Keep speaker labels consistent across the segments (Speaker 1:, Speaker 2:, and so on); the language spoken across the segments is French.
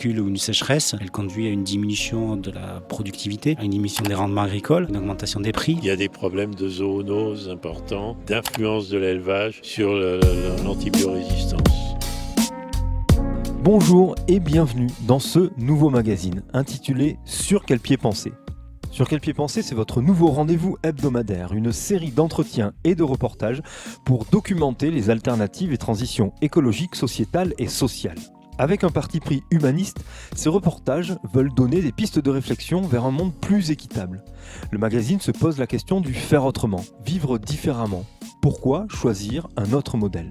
Speaker 1: canicule ou une sécheresse, elle conduit à une diminution de la productivité, à une diminution des rendements agricoles, une augmentation des prix.
Speaker 2: Il y a des problèmes de zoonose importants, d'influence de l'élevage sur l'antibiorésistance.
Speaker 3: Bonjour et bienvenue dans ce nouveau magazine intitulé « Sur quel pied penser ?» Sur quel pied penser, c'est votre nouveau rendez-vous hebdomadaire, une série d'entretiens et de reportages pour documenter les alternatives et transitions écologiques, sociétales et sociales. Avec un parti pris humaniste, ces reportages veulent donner des pistes de réflexion vers un monde plus équitable. Le magazine se pose la question du faire autrement, vivre différemment. Pourquoi choisir un autre modèle ?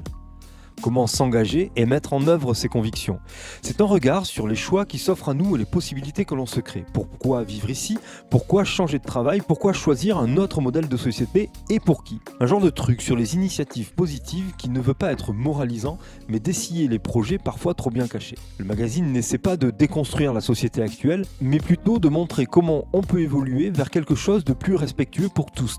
Speaker 3: Comment s'engager et mettre en œuvre ses convictions. C'est un regard sur les choix qui s'offrent à nous et les possibilités que l'on se crée. Pourquoi vivre ici ? Pourquoi changer de travail ? Pourquoi choisir un autre modèle de société et pour qui ? Un genre de truc sur les initiatives positives qui ne veut pas être moralisant, mais d'essuyer les projets parfois trop bien cachés. Le magazine n'essaie pas de déconstruire la société actuelle, mais plutôt de montrer comment on peut évoluer vers quelque chose de plus respectueux pour tous.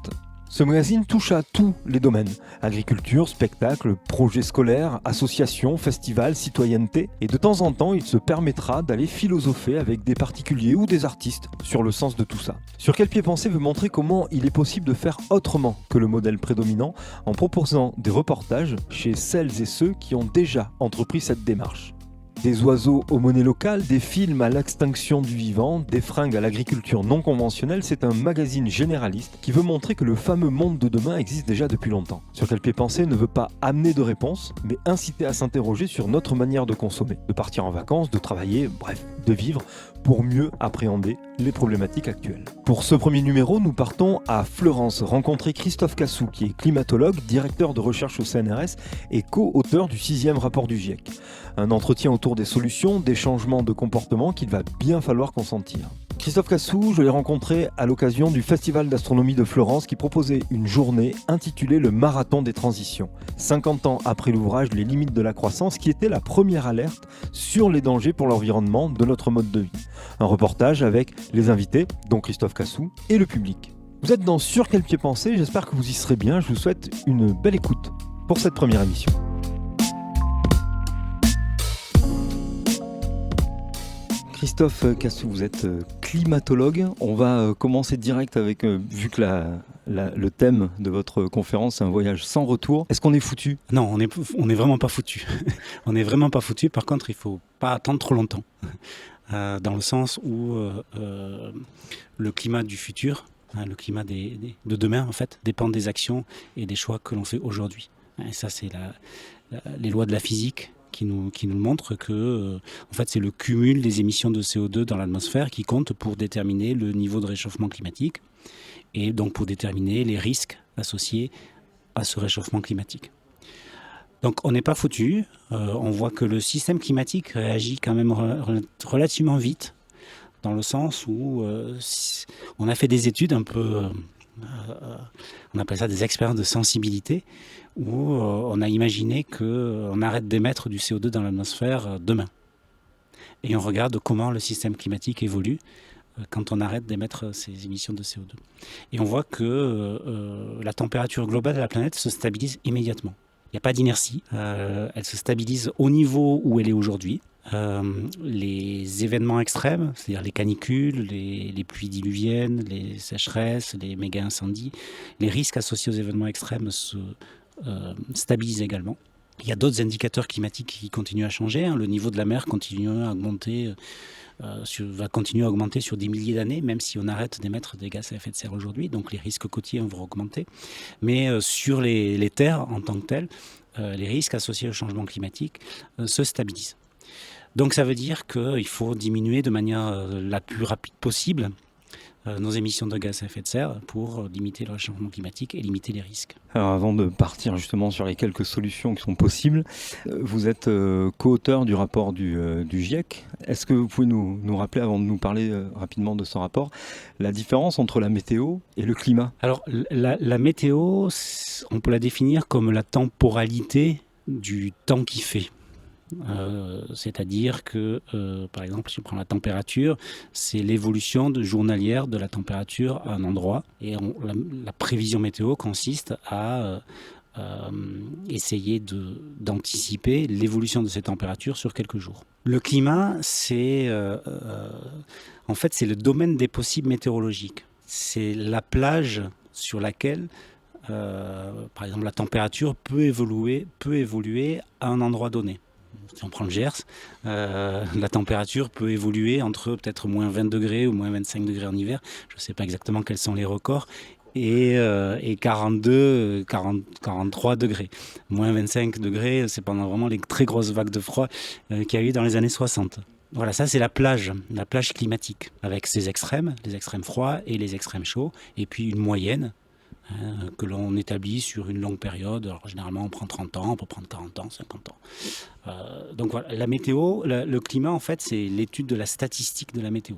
Speaker 3: Ce magazine touche à tous les domaines, agriculture, spectacle, projets scolaires, associations, festivals, citoyenneté, et de temps en temps il se permettra d'aller philosopher avec des particuliers ou des artistes sur le sens de tout ça. Sur quel pied penser veut montrer comment il est possible de faire autrement que le modèle prédominant en proposant des reportages chez celles et ceux qui ont déjà entrepris cette démarche. Des oiseaux aux monnaies locales, des films à l'extinction du vivant, des fringues à l'agriculture non conventionnelle, c'est un magazine généraliste qui veut montrer que le fameux monde de demain existe déjà depuis longtemps. Sur quel pied penser ne veut pas amener de réponse, mais inciter à s'interroger sur notre manière de consommer, de partir en vacances, de travailler, bref, de vivre pour mieux appréhender les problématiques actuelles. Pour ce premier numéro, nous partons à Fleurance, rencontrer Christophe Cassou, qui est climatologue, directeur de recherche au CNRS et co-auteur du 6e rapport du GIEC. Un entretien autour des solutions, des changements de comportement qu'il va bien falloir consentir. Christophe Cassou, je l'ai rencontré à l'occasion du Festival d'astronomie de Florence qui proposait une journée intitulée le Marathon des transitions. 50 ans après l'ouvrage Les limites de la croissance, qui était la première alerte sur les dangers pour l'environnement de notre mode de vie. Un reportage avec les invités, dont Christophe Cassou, et le public. Vous êtes dans Sur quel pied penser, j'espère que vous y serez bien. Je vous souhaite une belle écoute pour cette première émission. Christophe Cassou, vous êtes climatologue. On va commencer direct avec, vu que le thème de votre conférence, c'est un voyage sans retour. Est-ce qu'on est foutu ?
Speaker 1: Non, on est vraiment pas foutu. On n'est vraiment pas foutu. Par contre, il ne faut pas attendre trop longtemps. Dans le sens où le climat du futur, le climat de demain, en fait, dépend des actions et des choix que l'on fait aujourd'hui. Et ça, c'est les lois de la physique qui nous montre que en fait, c'est le cumul des émissions de CO2 dans l'atmosphère qui compte pour déterminer le niveau de réchauffement climatique et donc pour déterminer les risques associés à ce réchauffement climatique. Donc on n'est pas foutu, on voit que le système climatique réagit quand même relativement vite, dans le sens où on a fait des études un peu, on appelle ça des expériences de sensibilité, où on a imaginé qu'on arrête d'émettre du CO2 dans l'atmosphère demain. Et on regarde comment le système climatique évolue quand on arrête d'émettre ces émissions de CO2. Et on voit que la température globale de la planète se stabilise immédiatement. Il n'y a pas d'inertie, elle se stabilise au niveau où elle est aujourd'hui. Les événements extrêmes, c'est-à-dire les canicules, les pluies diluviennes, les sécheresses, les méga incendies, les risques associés aux événements extrêmes se stabilisent également. Il y a d'autres indicateurs climatiques qui continuent à changer. Le niveau de la mer continue à augmenter, va continuer à augmenter sur des milliers d'années, même si on arrête d'émettre des gaz à effet de serre aujourd'hui. Donc les risques côtiers vont augmenter. Mais sur les terres en tant que telles, les risques associés au changement climatique se stabilisent. Donc ça veut dire qu'il faut diminuer de manière la plus rapide possible nos émissions de gaz à effet de serre pour limiter le réchauffement climatique et limiter les risques.
Speaker 3: Alors avant de partir justement sur les quelques solutions qui sont possibles, vous êtes co-auteur du rapport du GIEC. Est-ce que vous pouvez nous rappeler, avant de nous parler rapidement de ce rapport, la différence entre la météo et le climat ?
Speaker 1: Alors la météo, on peut la définir comme la temporalité du temps qui fait. C'est-à-dire que, par exemple, si on prend la température, c'est l'évolution journalière de la température à un endroit. Et la prévision météo consiste à essayer d'anticiper l'évolution de ces températures sur quelques jours. Le climat, en fait, c'est le domaine des possibles météorologiques. C'est la plage sur laquelle, par exemple, la température peut évoluer à un endroit donné. Si on prend le Gers, la température peut évoluer entre peut-être moins 20 degrés ou moins 25 degrés en hiver. Je ne sais pas exactement quels sont les records. Et 42, 43 degrés. Moins 25 degrés, c'est pendant vraiment les très grosses vagues de froid qu'il y a eu dans les années 60. Voilà, ça c'est la plage climatique, avec ses extrêmes, les extrêmes froids et les extrêmes chauds, et puis une moyenne que l'on établit sur une longue période. Alors généralement on prend 30 ans, on peut prendre 40 ans, 50 ans. Donc voilà, la météo, le climat en fait c'est l'étude de la statistique de la météo.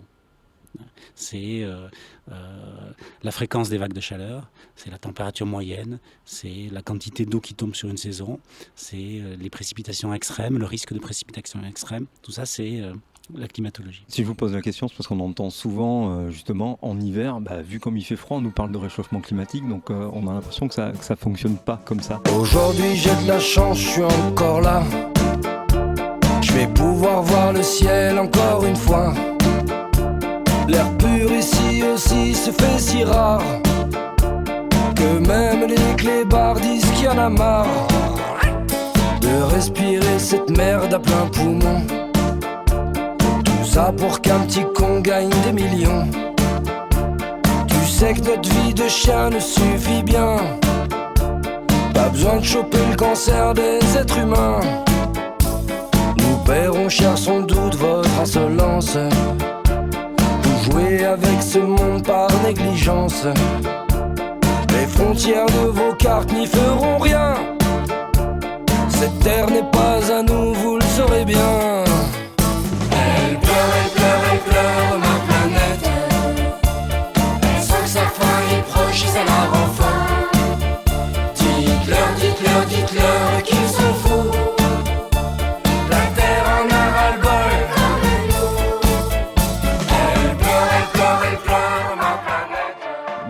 Speaker 1: C'est la fréquence des vagues de chaleur, c'est la température moyenne, c'est la quantité d'eau qui tombe sur une saison, c'est les précipitations extrêmes, le risque de précipitations extrêmes. Tout ça, c'est la climatologie.
Speaker 3: Si je vous pose la question, c'est parce qu'on entend souvent, justement, en hiver, vu comme il fait froid, on nous parle de réchauffement climatique, donc on a l'impression que ça fonctionne pas comme ça.
Speaker 4: Aujourd'hui, j'ai de la chance, je suis encore là. Je vais pouvoir voir le ciel encore une fois. L'air pur ici aussi se fait si rare que même les clébards disent qu'il y en a marre de respirer cette merde à plein poumon. Tout ça pour qu'un petit con gagne des millions. Tu sais que notre vie de chien ne suffit bien. Pas besoin de choper le cancer des êtres humains. Nous paierons cher sans doute votre insolence. Jouer avec ce monde par négligence. Les frontières de vos cartes n'y feront rien. Cette terre n'est pas à nous, vous le saurez bien. Elle pleure, ma planète. Elle sent que sa fin est proche et ça la rend folle. Dites-leur qu'ils sont fous. La terre en a ras-le-bol.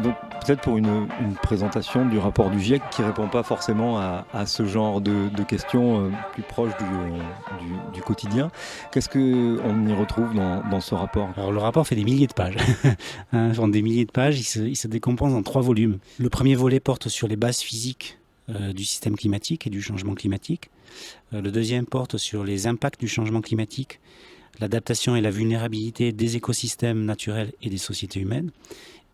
Speaker 3: Donc peut-être pour une présentation du rapport du GIEC qui ne répond pas forcément à ce genre de questions plus proches du quotidien. Qu'est-ce qu'on y retrouve dans ce rapport ?
Speaker 1: Alors le rapport fait des milliers de pages. Des milliers de pages, il se décompose en 3 volumes. Le premier volet porte sur les bases physiques du système climatique et du changement climatique. Le deuxième porte sur les impacts du changement climatique, l'adaptation et la vulnérabilité des écosystèmes naturels et des sociétés humaines.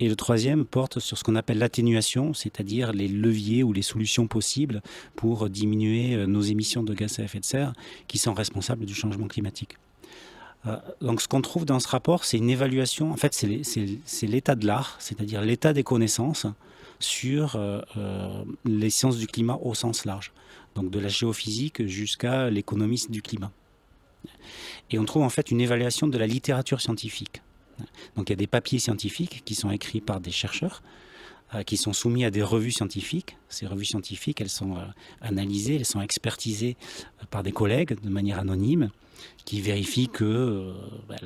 Speaker 1: Et le troisième porte sur ce qu'on appelle l'atténuation, c'est-à-dire les leviers ou les solutions possibles pour diminuer nos émissions de gaz à effet de serre qui sont responsables du changement climatique. Donc ce qu'on trouve dans ce rapport, c'est une évaluation, en fait c'est l'état de l'art, c'est-à-dire l'état des connaissances sur les sciences du climat au sens large, donc de la géophysique jusqu'à l'économie du climat. Et on trouve en fait une évaluation de la littérature scientifique. Donc il y a des papiers scientifiques qui sont écrits par des chercheurs, qui sont soumis à des revues scientifiques. Ces revues scientifiques, elles sont analysées, elles sont expertisées par des collègues de manière anonyme, qui vérifient que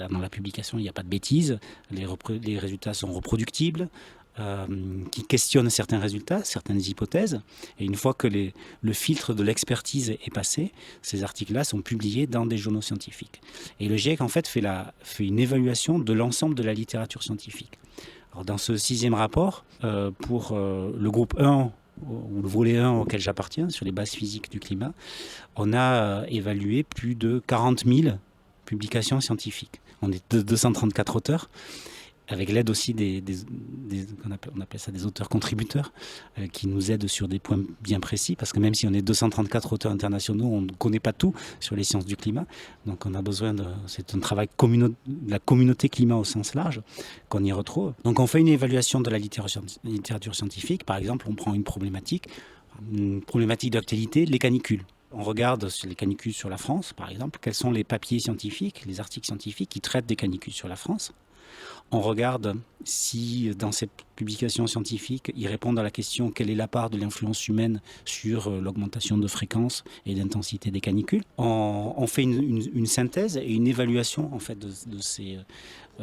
Speaker 1: dans la publication, il n'y a pas de bêtises, les résultats sont reproductibles, qui questionnent certains résultats, certaines hypothèses. Et une fois que le filtre de l'expertise est passé, ces articles-là sont publiés dans des journaux scientifiques. Et le GIEC, en fait, fait une évaluation de l'ensemble de la littérature scientifique. Alors, dans ce 6e rapport, pour le groupe 1, ou le volet 1 auquel j'appartiens, sur les bases physiques du climat, on a évalué plus de 40 000 publications scientifiques. On est 234 auteurs, avec l'aide aussi on appelle ça des auteurs contributeurs, qui nous aident sur des points bien précis, parce que même si on est 234 auteurs internationaux, on ne connaît pas tout sur les sciences du climat. Donc on a besoin c'est un travail de la communauté climat au sens large qu'on y retrouve. Donc on fait une évaluation de la littérature scientifique. Par exemple, on prend une problématique d'actualité, les canicules. On regarde sur les canicules sur la France, par exemple, quels sont les papiers scientifiques, les articles scientifiques qui traitent des canicules sur la France. On regarde si, dans ces publications scientifiques, ils répondent à la question quelle est la part de l'influence humaine sur l'augmentation de fréquence et d'intensité des canicules. On fait une synthèse et une évaluation en fait,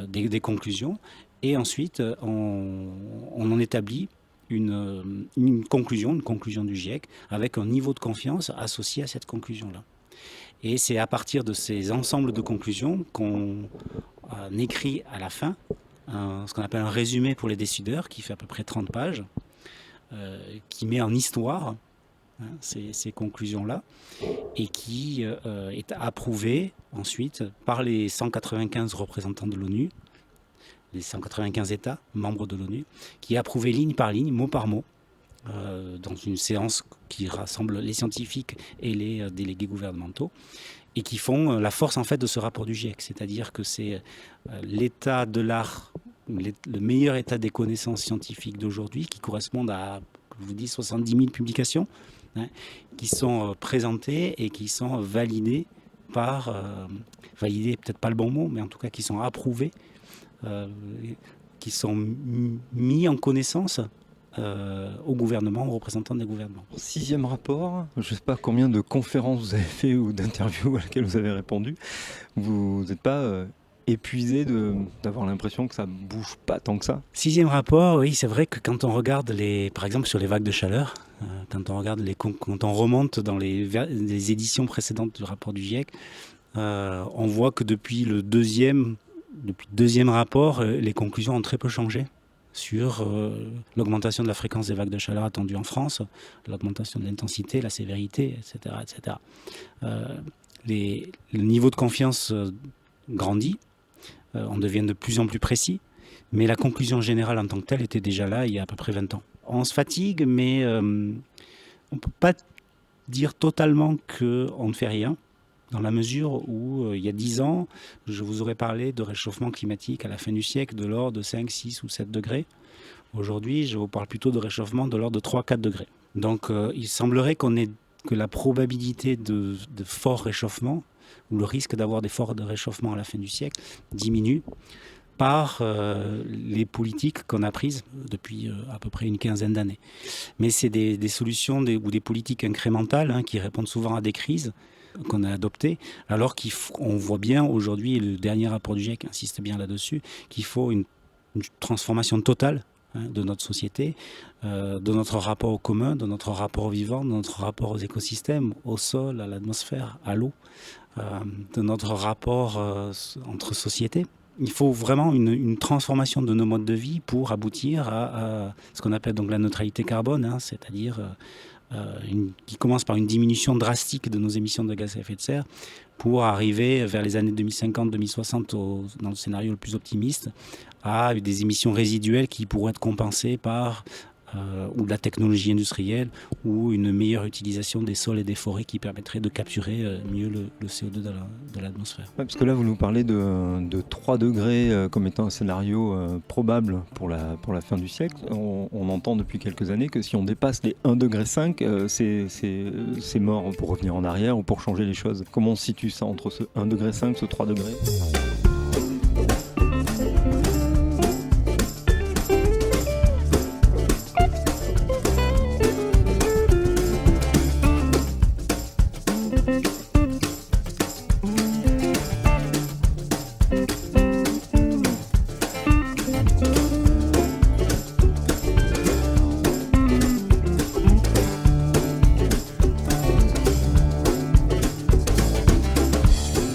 Speaker 1: des conclusions. Et ensuite, on en établit une conclusion du GIEC, avec un niveau de confiance associé à cette conclusion-là. Et c'est à partir de ces ensembles de conclusions qu'on écrit à la fin ce qu'on appelle un résumé pour les décideurs, qui fait à peu près 30 pages, qui met en histoire ces conclusions-là, et qui est approuvé ensuite par les 195 représentants de l'ONU, les 195 États membres de l'ONU, qui est approuvé ligne par ligne, mot par mot, dans une séance qui rassemble les scientifiques et les délégués gouvernementaux, et qui font la force en fait de ce rapport du GIEC. C'est-à-dire que c'est l'état de l'art, le meilleur état des connaissances scientifiques d'aujourd'hui, qui correspondent à, je vous dis, 70 000 publications, qui sont présentées et qui sont validées validées, peut-être pas le bon mot, mais en tout cas qui sont approuvées, qui sont mis en connaissance au gouvernement, aux représentants des gouvernements.
Speaker 3: 6e rapport, je ne sais pas combien de conférences vous avez fait ou d'interviews à laquelle vous avez répondu. Vous n'êtes pas épuisé d'avoir l'impression que ça ne bouge pas tant que ça?
Speaker 1: 6e rapport, oui, c'est vrai que quand on regarde, par exemple sur les vagues de chaleur, quand on remonte dans les éditions précédentes du rapport du GIEC, on voit que depuis le deuxième rapport, les conclusions ont très peu changé sur l'augmentation de la fréquence des vagues de chaleur attendues en France, l'augmentation de l'intensité, la sévérité, etc. etc. Le niveau de confiance grandit, on devient de plus en plus précis, mais la conclusion générale en tant que telle était déjà là il y a à peu près 20 ans. On se fatigue, mais on ne peut pas dire totalement qu'on ne fait rien, dans la mesure où, il y a 10 ans, je vous aurais parlé de réchauffement climatique à la fin du siècle de l'ordre de 5, 6 ou 7 degrés. Aujourd'hui, je vous parle plutôt de réchauffement de l'ordre de 3, 4 degrés. Donc, il semblerait que la probabilité de fort réchauffement, ou le risque d'avoir des forts réchauffements à la fin du siècle, diminue par les politiques qu'on a prises depuis à peu près une quinzaine d'années. Mais c'est des solutions ou des politiques incrémentales qui répondent souvent à des crises qu'on a adoptées, alors qu'on voit bien aujourd'hui, et le dernier rapport du GIEC insiste bien là-dessus, qu'il faut une transformation totale de notre société, de notre rapport au commun, de notre rapport au vivant, de notre rapport aux écosystèmes, au sol, à l'atmosphère, à l'eau, de notre rapport entre sociétés. Il faut vraiment une transformation de nos modes de vie pour aboutir à ce qu'on appelle donc la neutralité carbone, c'est-à-dire qui commence par une diminution drastique de nos émissions de gaz à effet de serre pour arriver vers les années 2050-2060 dans le scénario le plus optimiste à des émissions résiduelles qui pourraient être compensées par ou de la technologie industrielle ou une meilleure utilisation des sols et des forêts qui permettrait de capturer mieux le CO2 de l'atmosphère.
Speaker 3: Ouais, parce que là, vous nous parlez de 3 degrés comme étant un scénario probable pour la fin du siècle. On entend depuis quelques années que si on dépasse les 1,5 degré, c'est mort pour revenir en arrière ou pour changer les choses. Comment on situe ça entre ce 1,5 degré, ce 3 degrés ?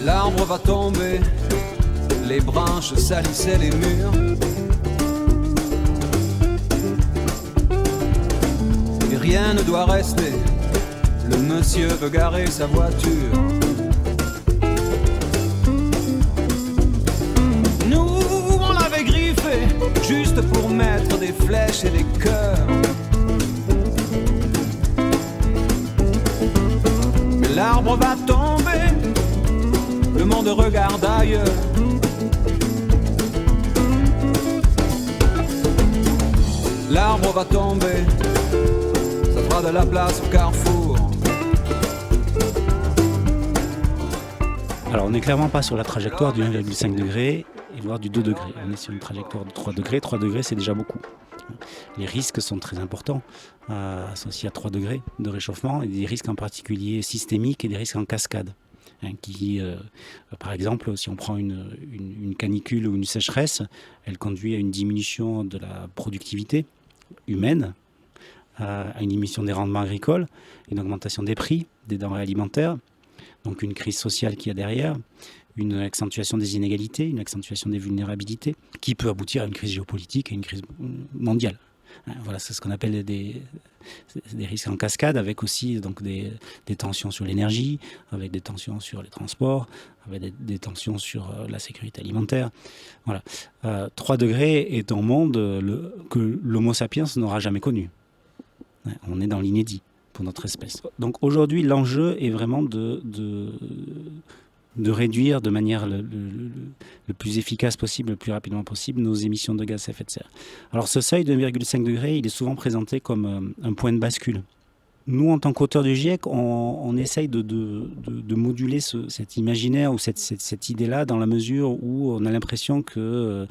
Speaker 5: L'arbre va tomber, les branches salissaient les murs. Et rien ne doit rester, le monsieur veut garer sa voiture. Nous, on l'avait griffé, juste pour mettre des flèches et des cœurs. Mais l'arbre va tomber, le monde regarde ailleurs. L'arbre va tomber, ça fera de la place au carrefour.
Speaker 1: Alors on n'est clairement pas sur la trajectoire du 1,5 degré et voire du 2 degrés. On est sur une trajectoire de 3 degrés. 3 degrés, c'est déjà beaucoup. Les risques sont très importants associés à 3 degrés de réchauffement, et des risques en particulier systémiques et des risques en cascade. Par exemple, si on prend une canicule ou une sécheresse, elle conduit à une diminution de la productivité humaine à une diminution des rendements agricoles, une augmentation des prix des denrées alimentaires, donc une crise sociale qui est derrière, une accentuation des inégalités, une accentuation des vulnérabilités, qui peut aboutir à une crise géopolitique et une crise mondiale. Voilà, c'est ce qu'on appelle des risques en cascade, avec aussi donc des tensions sur l'énergie, avec des tensions sur les transports, avec des tensions sur la sécurité alimentaire. Voilà. 3 degrés est un monde que l'Homo sapiens n'aura jamais connu. On est dans l'inédit pour notre espèce. Donc aujourd'hui, l'enjeu est vraiment de réduire de manière le plus efficace possible, le plus rapidement possible, nos émissions de gaz à effet de serre. Alors ce seuil de 1,5 degré, il est souvent présenté comme un point de bascule. Nous, en tant qu'auteurs du GIEC, on essaye de moduler cet imaginaire ou cette idée-là dans la mesure où on a l'impression que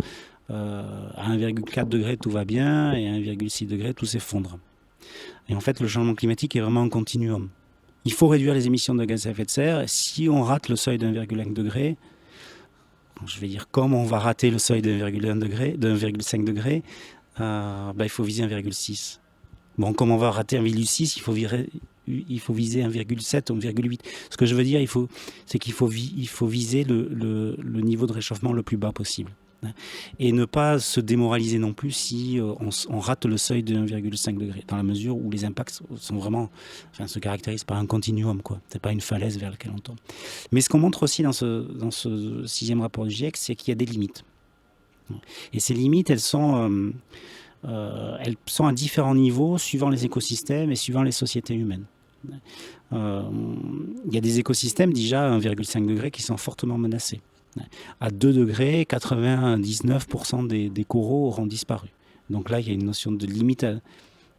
Speaker 1: à 1,4 degré tout va bien et à 1,6 degré tout s'effondre. Et en fait, le changement climatique est vraiment un continuum. Il faut réduire les émissions de gaz à effet de serre. Si on rate le seuil de 1,1 degré, je vais dire comme on va rater le seuil de 1,1 degré, de 1,5 degré, il faut viser 1,6. Bon, comme on va rater 1,6, il faut viser 1,7 ou 1,8. Ce que je veux dire, c'est qu'il faut viser le niveau de réchauffement le plus bas possible. Et ne pas se démoraliser non plus si on rate le seuil de 1,5 degré, dans la mesure où les impacts sont vraiment, se caractérisent par un continuum, quoi. C'est pas une falaise vers laquelle on tombe. Mais ce qu'on montre aussi dans ce 6e rapport du GIEC, c'est qu'il y a des limites. Et ces limites, elles sont à différents niveaux, suivant les écosystèmes et suivant les sociétés humaines. Il y a des écosystèmes déjà à 1,5 degré qui sont fortement menacés. À 2 degrés, 99% des coraux auront disparu. Donc là, il y a une notion de limite,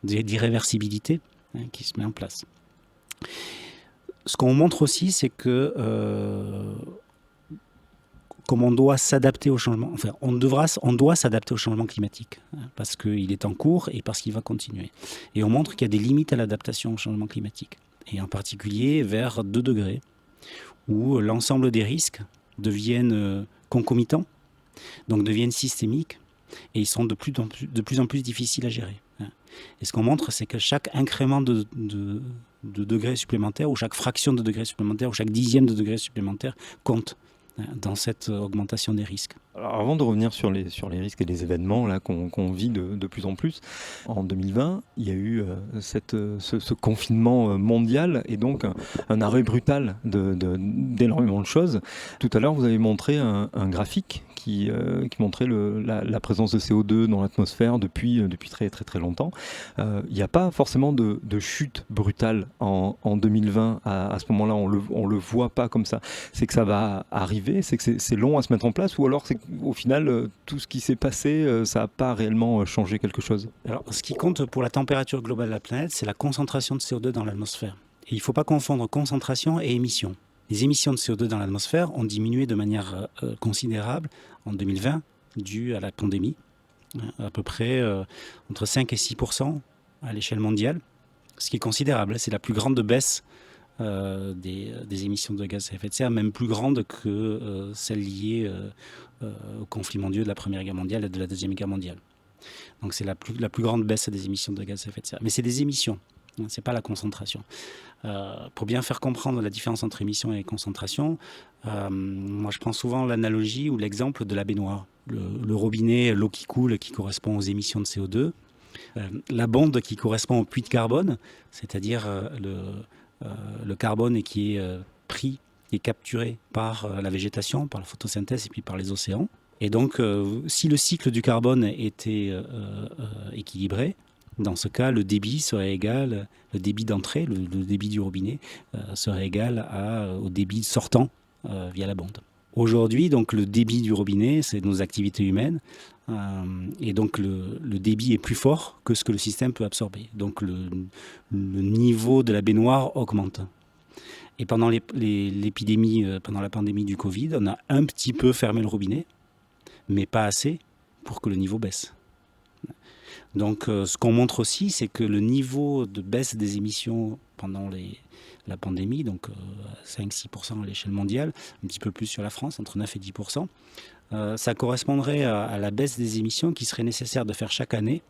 Speaker 1: d'irréversibilité qui se met en place. Ce qu'on montre aussi, c'est que comme on doit s'adapter au changement, on doit s'adapter au changement climatique, parce qu'il est en cours et parce qu'il va continuer. Et on montre qu'il y a des limites à l'adaptation au changement climatique, et en particulier vers 2 degrés, où l'ensemble des risques deviennent concomitants, donc deviennent systémiques, et ils sont de plus en plus difficiles à gérer. Et ce qu'on montre, c'est que chaque incrément de degrés supplémentaires, ou chaque fraction de degrés supplémentaires, ou chaque dixième de degré supplémentaire compte dans cette augmentation des risques.
Speaker 3: Alors avant de revenir sur les risques et les événements là, qu'on vit de plus en plus, en 2020, il y a eu ce confinement mondial et donc un arrêt brutal d'énormément de choses. Tout à l'heure, vous avez montré un graphique qui montrait la présence de CO2 dans l'atmosphère depuis très très très longtemps. Il n'y a pas forcément de chute brutale en 2020. À ce moment-là, on le voit pas comme ça. C'est que ça va arriver, c'est que c'est long à se mettre en place, ou alors c'est qu'au final, tout ce qui s'est passé, ça n'a pas réellement changé quelque chose.
Speaker 1: Alors, ce qui compte pour la température globale de la planète, c'est la concentration de CO2 dans l'atmosphère. Et il ne faut pas confondre concentration et émission. Les émissions de CO2 dans l'atmosphère ont diminué de manière considérable en 2020, dû à la pandémie, à peu près entre 5 et 6% à l'échelle mondiale, ce qui est considérable. C'est la plus grande baisse des émissions de gaz à effet de serre, même plus grande que celles liées aux conflits mondiaux de la Première Guerre mondiale et de la Deuxième Guerre mondiale. Donc c'est la plus grande baisse des émissions de gaz à effet de serre. Mais c'est des émissions, c'est pas la concentration. Pour bien faire comprendre la différence entre émissions et concentration, moi je prends souvent l'analogie ou l'exemple de la baignoire. Le robinet, l'eau qui coule, qui correspond aux émissions de CO2. La bonde qui correspond au puits de carbone, c'est-à-dire le carbone qui est pris et capturé par la végétation, par la photosynthèse et puis par les océans. Et donc, si le cycle du carbone était équilibré, dans ce cas, le débit serait égal, le débit d'entrée, le débit du robinet, serait égal au débit sortant via la bonde. Aujourd'hui, donc, le débit du robinet, c'est nos activités humaines, et donc le débit est plus fort que ce que le système peut absorber. Donc le niveau de la baignoire augmente. Et pendant l'épidémie, pendant la pandémie du Covid, on a un petit peu fermé le robinet, mais pas assez pour que le niveau baisse. Donc ce qu'on montre aussi, c'est que le niveau de baisse des émissions pendant la pandémie, donc 5-6% à l'échelle mondiale, un petit peu plus sur la France, entre 9 et 10%, ça correspondrait à la baisse des émissions qui serait nécessaire de faire chaque année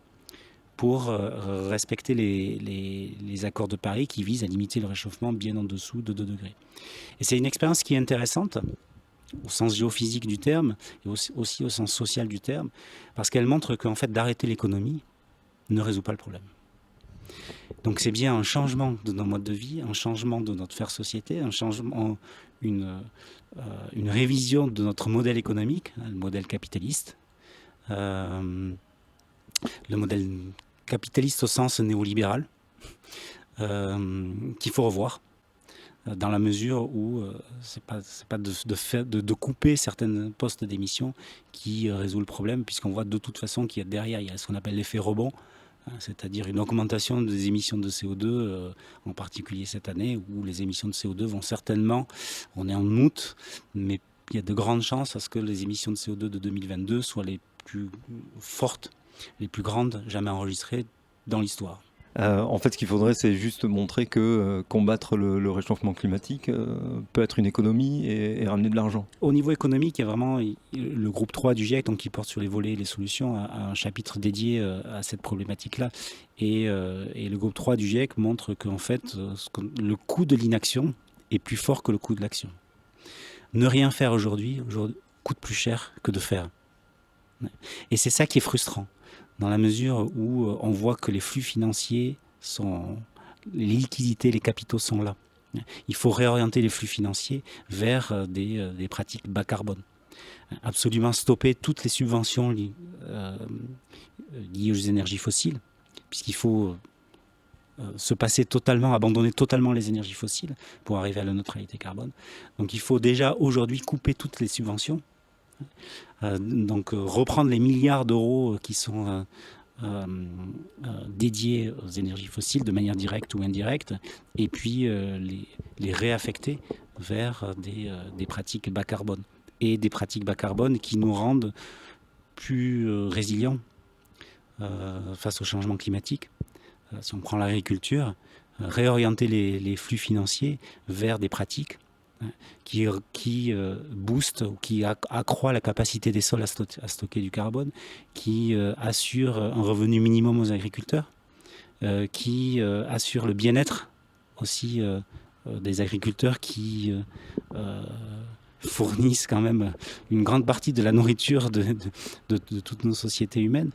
Speaker 1: pour respecter les accords de Paris qui visent à limiter le réchauffement bien en dessous de 2 degrés. Et c'est une expérience qui est intéressante au sens géophysique du terme et aussi au sens social du terme, parce qu'elle montre qu'en fait d'arrêter l'économie ne résout pas le problème. Donc c'est bien un changement de nos modes de vie, un changement de notre faire société, un changement, une révision de notre modèle économique, le modèle capitaliste. Le modèle capitaliste au sens néolibéral, qu'il faut revoir, dans la mesure où c'est pas de couper certains postes d'émission qui résout le problème, puisqu'on voit de toute façon qu'il y a derrière, il y a ce qu'on appelle l'effet rebond, c'est-à-dire une augmentation des émissions de CO2, en particulier cette année, où les émissions de CO2 vont certainement, on est en août, mais il y a de grandes chances à ce que les émissions de CO2 de 2022 soient les plus fortes, les plus grandes jamais enregistrées dans l'histoire.
Speaker 3: En fait, ce qu'il faudrait, c'est juste montrer que combattre le réchauffement climatique peut être une économie et ramener de l'argent.
Speaker 1: Au niveau économique, il y a vraiment le groupe 3 du GIEC, donc, qui porte sur les volets et les solutions, a un chapitre dédié à cette problématique-là. Et le groupe 3 du GIEC montre qu'en fait, le coût de l'inaction est plus fort que le coût de l'action. Ne rien faire aujourd'hui coûte plus cher que de faire. Et c'est ça qui est frustrant, dans la mesure où on voit que les flux financiers les liquidités, les capitaux sont là. Il faut réorienter les flux financiers vers des pratiques bas carbone. Absolument stopper toutes les subventions liées aux énergies fossiles, puisqu'il faut abandonner totalement les énergies fossiles pour arriver à la neutralité carbone. Donc il faut déjà aujourd'hui couper toutes les subventions. Reprendre les milliards d'euros qui sont dédiés aux énergies fossiles de manière directe ou indirecte, et puis les réaffecter vers des pratiques bas carbone, et des pratiques bas carbone qui nous rendent plus résilients face au changement climatique. Si on prend l'agriculture, réorienter les flux financiers vers des pratiques qui booste ou qui accroît la capacité des sols à stocker du carbone, qui assure un revenu minimum aux agriculteurs, qui assure le bien-être aussi des agriculteurs qui fournissent quand même une grande partie de la nourriture de toutes nos sociétés humaines,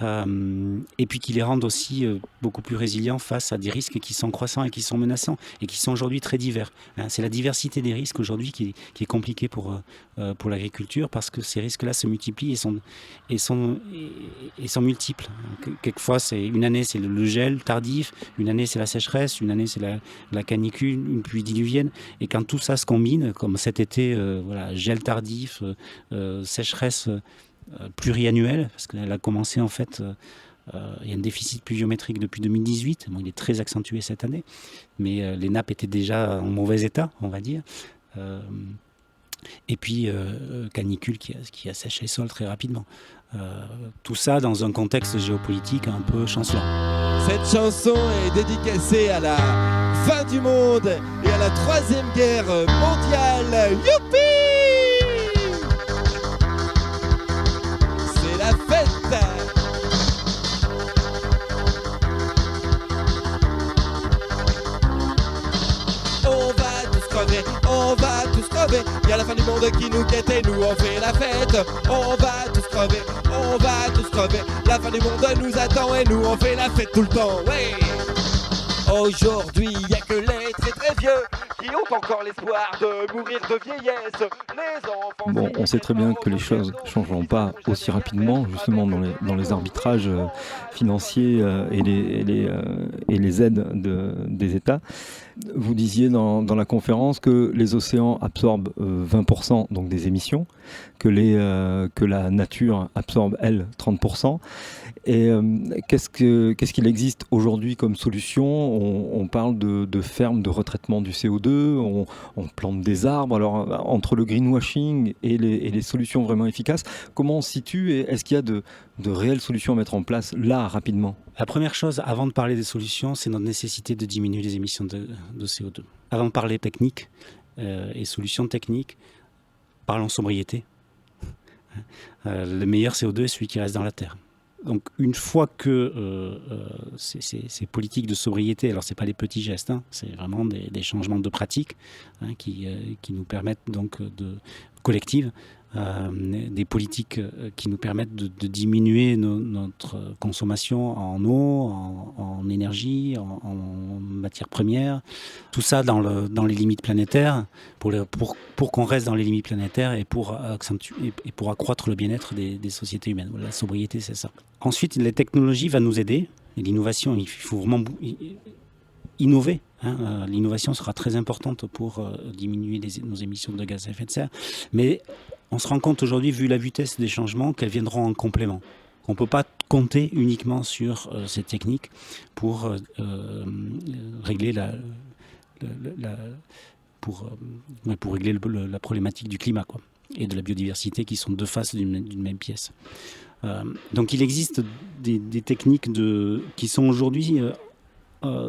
Speaker 1: et puis qui les rendent aussi beaucoup plus résilients face à des risques qui sont croissants et qui sont menaçants et qui sont aujourd'hui très divers. C'est la diversité des risques aujourd'hui qui est compliquée pour l'agriculture, parce que ces risques-là se multiplient et sont multiples. Quelquefois, une année c'est le gel tardif, une année c'est la sécheresse, une année c'est la canicule, une pluie diluvienne, et quand tout ça se combine, comme cet été, gel tardif, sécheresse pluriannuelle, parce qu'elle a commencé en fait, il y a un déficit pluviométrique depuis 2018, il est très accentué cette année, mais les nappes étaient déjà en mauvais état, on va dire, et puis canicule qui assèche les sols très rapidement. Tout ça dans un contexte géopolitique un peu chancelant.
Speaker 6: Cette chanson est dédicacée à la fin du monde et à la 3e guerre mondiale. Youpi! C'est la fête! On va tous crever, y'a la fin du monde qui nous guette et nous on fait la fête. On va tous crever, la fin du monde nous attend et nous on fait la fête tout le temps, ouais. Aujourd'hui y'a que les très très vieux qui ont encore l'espoir de mourir de vieillesse. Les enfants...
Speaker 3: Bon, on sait très bien que les choses ne changeront pas aussi rapidement, justement dans les arbitrages financiers et les aides des États. Vous disiez dans la conférence que les océans absorbent 20% donc des émissions, que la nature absorbe, elle, 30%. Et qu'est-ce qu'il existe aujourd'hui comme solution ? On parle de fermes de retraitement du CO2, on plante des arbres. Alors, entre le greenwashing et les solutions vraiment efficaces, comment on se situe et est-ce qu'il y a de réelles solutions à mettre en place là, rapidement ?
Speaker 1: La première chose, avant de parler des solutions, c'est notre nécessité de diminuer les émissions de CO2. Avant de parler technique et solutions techniques, parlons sobriété. Le meilleur CO2 est celui qui reste dans la terre. Donc une fois que ces politiques de sobriété, alors c'est pas les petits gestes, hein, c'est vraiment des changements de pratique hein, qui nous permettent donc collectives, des politiques qui nous permettent de diminuer notre consommation en eau, en énergie, en matières premières, tout ça dans les limites planétaires, pour qu'on reste dans les limites planétaires et pour accroître le bien-être des sociétés humaines. Voilà, la sobriété, c'est ça. Ensuite, les technologies vont nous aider, et l'innovation, il faut vraiment innover. Hein. L'innovation sera très importante pour diminuer nos émissions de gaz à effet de serre, mais on se rend compte aujourd'hui, vu la vitesse des changements, qu'elles viendront en complément. On ne peut pas compter uniquement sur ces techniques pour régler pour régler la problématique du climat, quoi, et de la biodiversité, qui sont deux faces d'une même pièce. Donc il existe des techniques qui sont aujourd'hui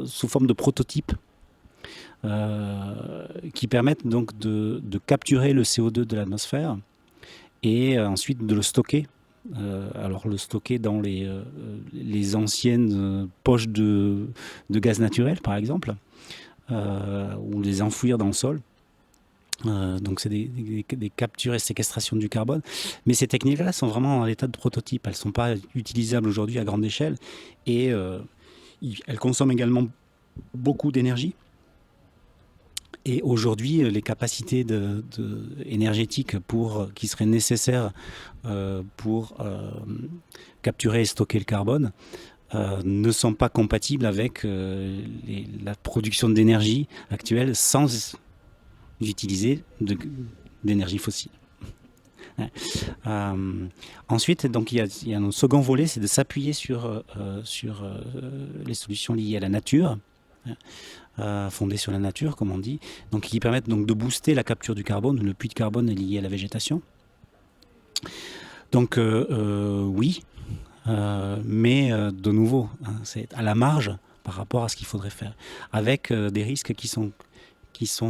Speaker 1: sous forme de prototypes, qui permettent donc de capturer le CO2 de l'atmosphère et ensuite de le stocker. Alors le stocker dans les anciennes poches de gaz naturel, par exemple, ou les enfouir dans le sol. Donc c'est des captures et séquestrations du carbone. Mais ces techniques-là sont vraiment à l'état de prototype. Elles ne sont pas utilisables aujourd'hui à grande échelle et elles consomment également beaucoup d'énergie. Et aujourd'hui, les capacités énergétiques qui seraient nécessaires pour capturer et stocker le carbone ne sont pas compatibles avec la production d'énergie actuelle sans utiliser d'énergie fossile. Ensuite, donc, il y a un second volet, c'est de s'appuyer sur les solutions liées à la nature, fondées sur la nature, comme on dit, donc qui permettent donc de booster la capture du carbone. Le puits de carbone est lié à la végétation. Donc oui, mais de nouveau, hein, c'est à la marge par rapport à ce qu'il faudrait faire, avec des risques qui sont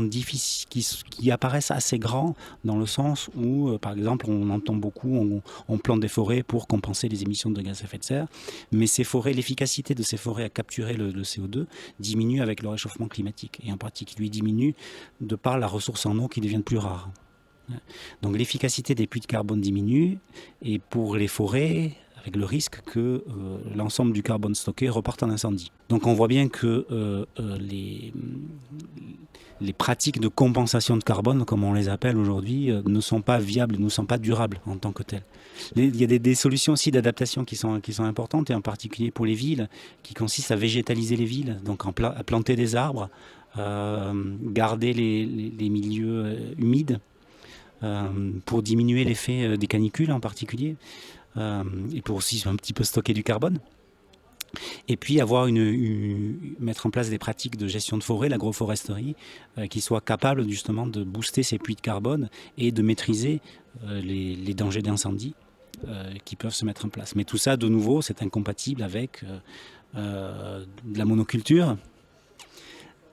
Speaker 1: difficiles, qui apparaissent assez grands, dans le sens où, par exemple, on entend beaucoup, on plante des forêts pour compenser les émissions de gaz à effet de serre, mais ces forêts, l'efficacité de ces forêts à capturer le CO2 diminue avec le réchauffement climatique, et en particulier diminue de par la ressource en eau qui devient plus rare. Donc l'efficacité des puits de carbone diminue, et pour les forêts, avec le risque que l'ensemble du carbone stocké reparte en incendie. Donc on voit bien que les pratiques de compensation de carbone, comme on les appelle aujourd'hui, ne sont pas viables, ne sont pas durables en tant que telles. Il y a des solutions aussi d'adaptation qui sont importantes, et en particulier pour les villes, qui consistent à végétaliser les villes, donc à planter des arbres, garder les milieux humides, pour diminuer l'effet des canicules en particulier, et pour aussi un petit peu stocker du carbone. Et puis mettre en place des pratiques de gestion de forêt, l'agroforesterie, qui soient capables justement de booster ces puits de carbone et de maîtriser les dangers d'incendie qui peuvent se mettre en place. Mais tout ça, de nouveau, c'est incompatible avec de la monoculture,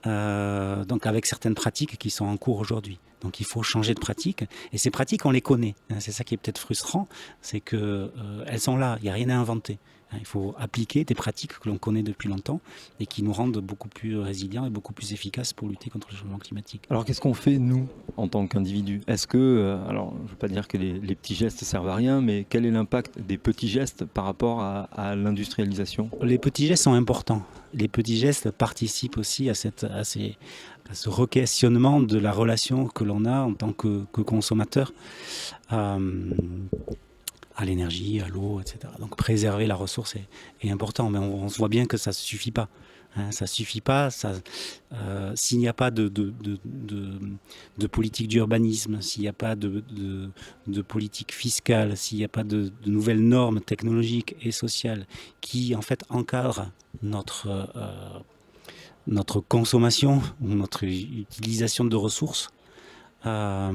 Speaker 1: donc avec certaines pratiques qui sont en cours aujourd'hui. Donc il faut changer de pratique, et ces pratiques, on les connaît. C'est ça qui est peut-être frustrant, c'est qu'elles sont là, il n'y a rien à inventer. Il faut appliquer des pratiques que l'on connaît depuis longtemps et qui nous rendent beaucoup plus résilients et beaucoup plus efficaces pour lutter contre le changement climatique.
Speaker 3: Alors qu'est-ce qu'on fait, nous, en tant qu'individus ? Est-ce que, alors je ne veux pas dire que les petits gestes servent à rien, mais quel est l'impact des petits gestes par rapport à l'industrialisation ?
Speaker 1: Les petits gestes sont importants. Les petits gestes participent aussi à ce re-questionnement de la relation que l'on a en tant que consommateur à l'énergie, à l'eau, etc. Donc préserver la ressource est important, mais on se voit bien que ça ne suffit pas. Ça ne suffit pas. S'il n'y a pas de politique d'urbanisme, s'il n'y a pas de politique fiscale, s'il n'y a pas de nouvelles normes technologiques et sociales qui en fait encadrent notre consommation ou notre utilisation de ressources, ça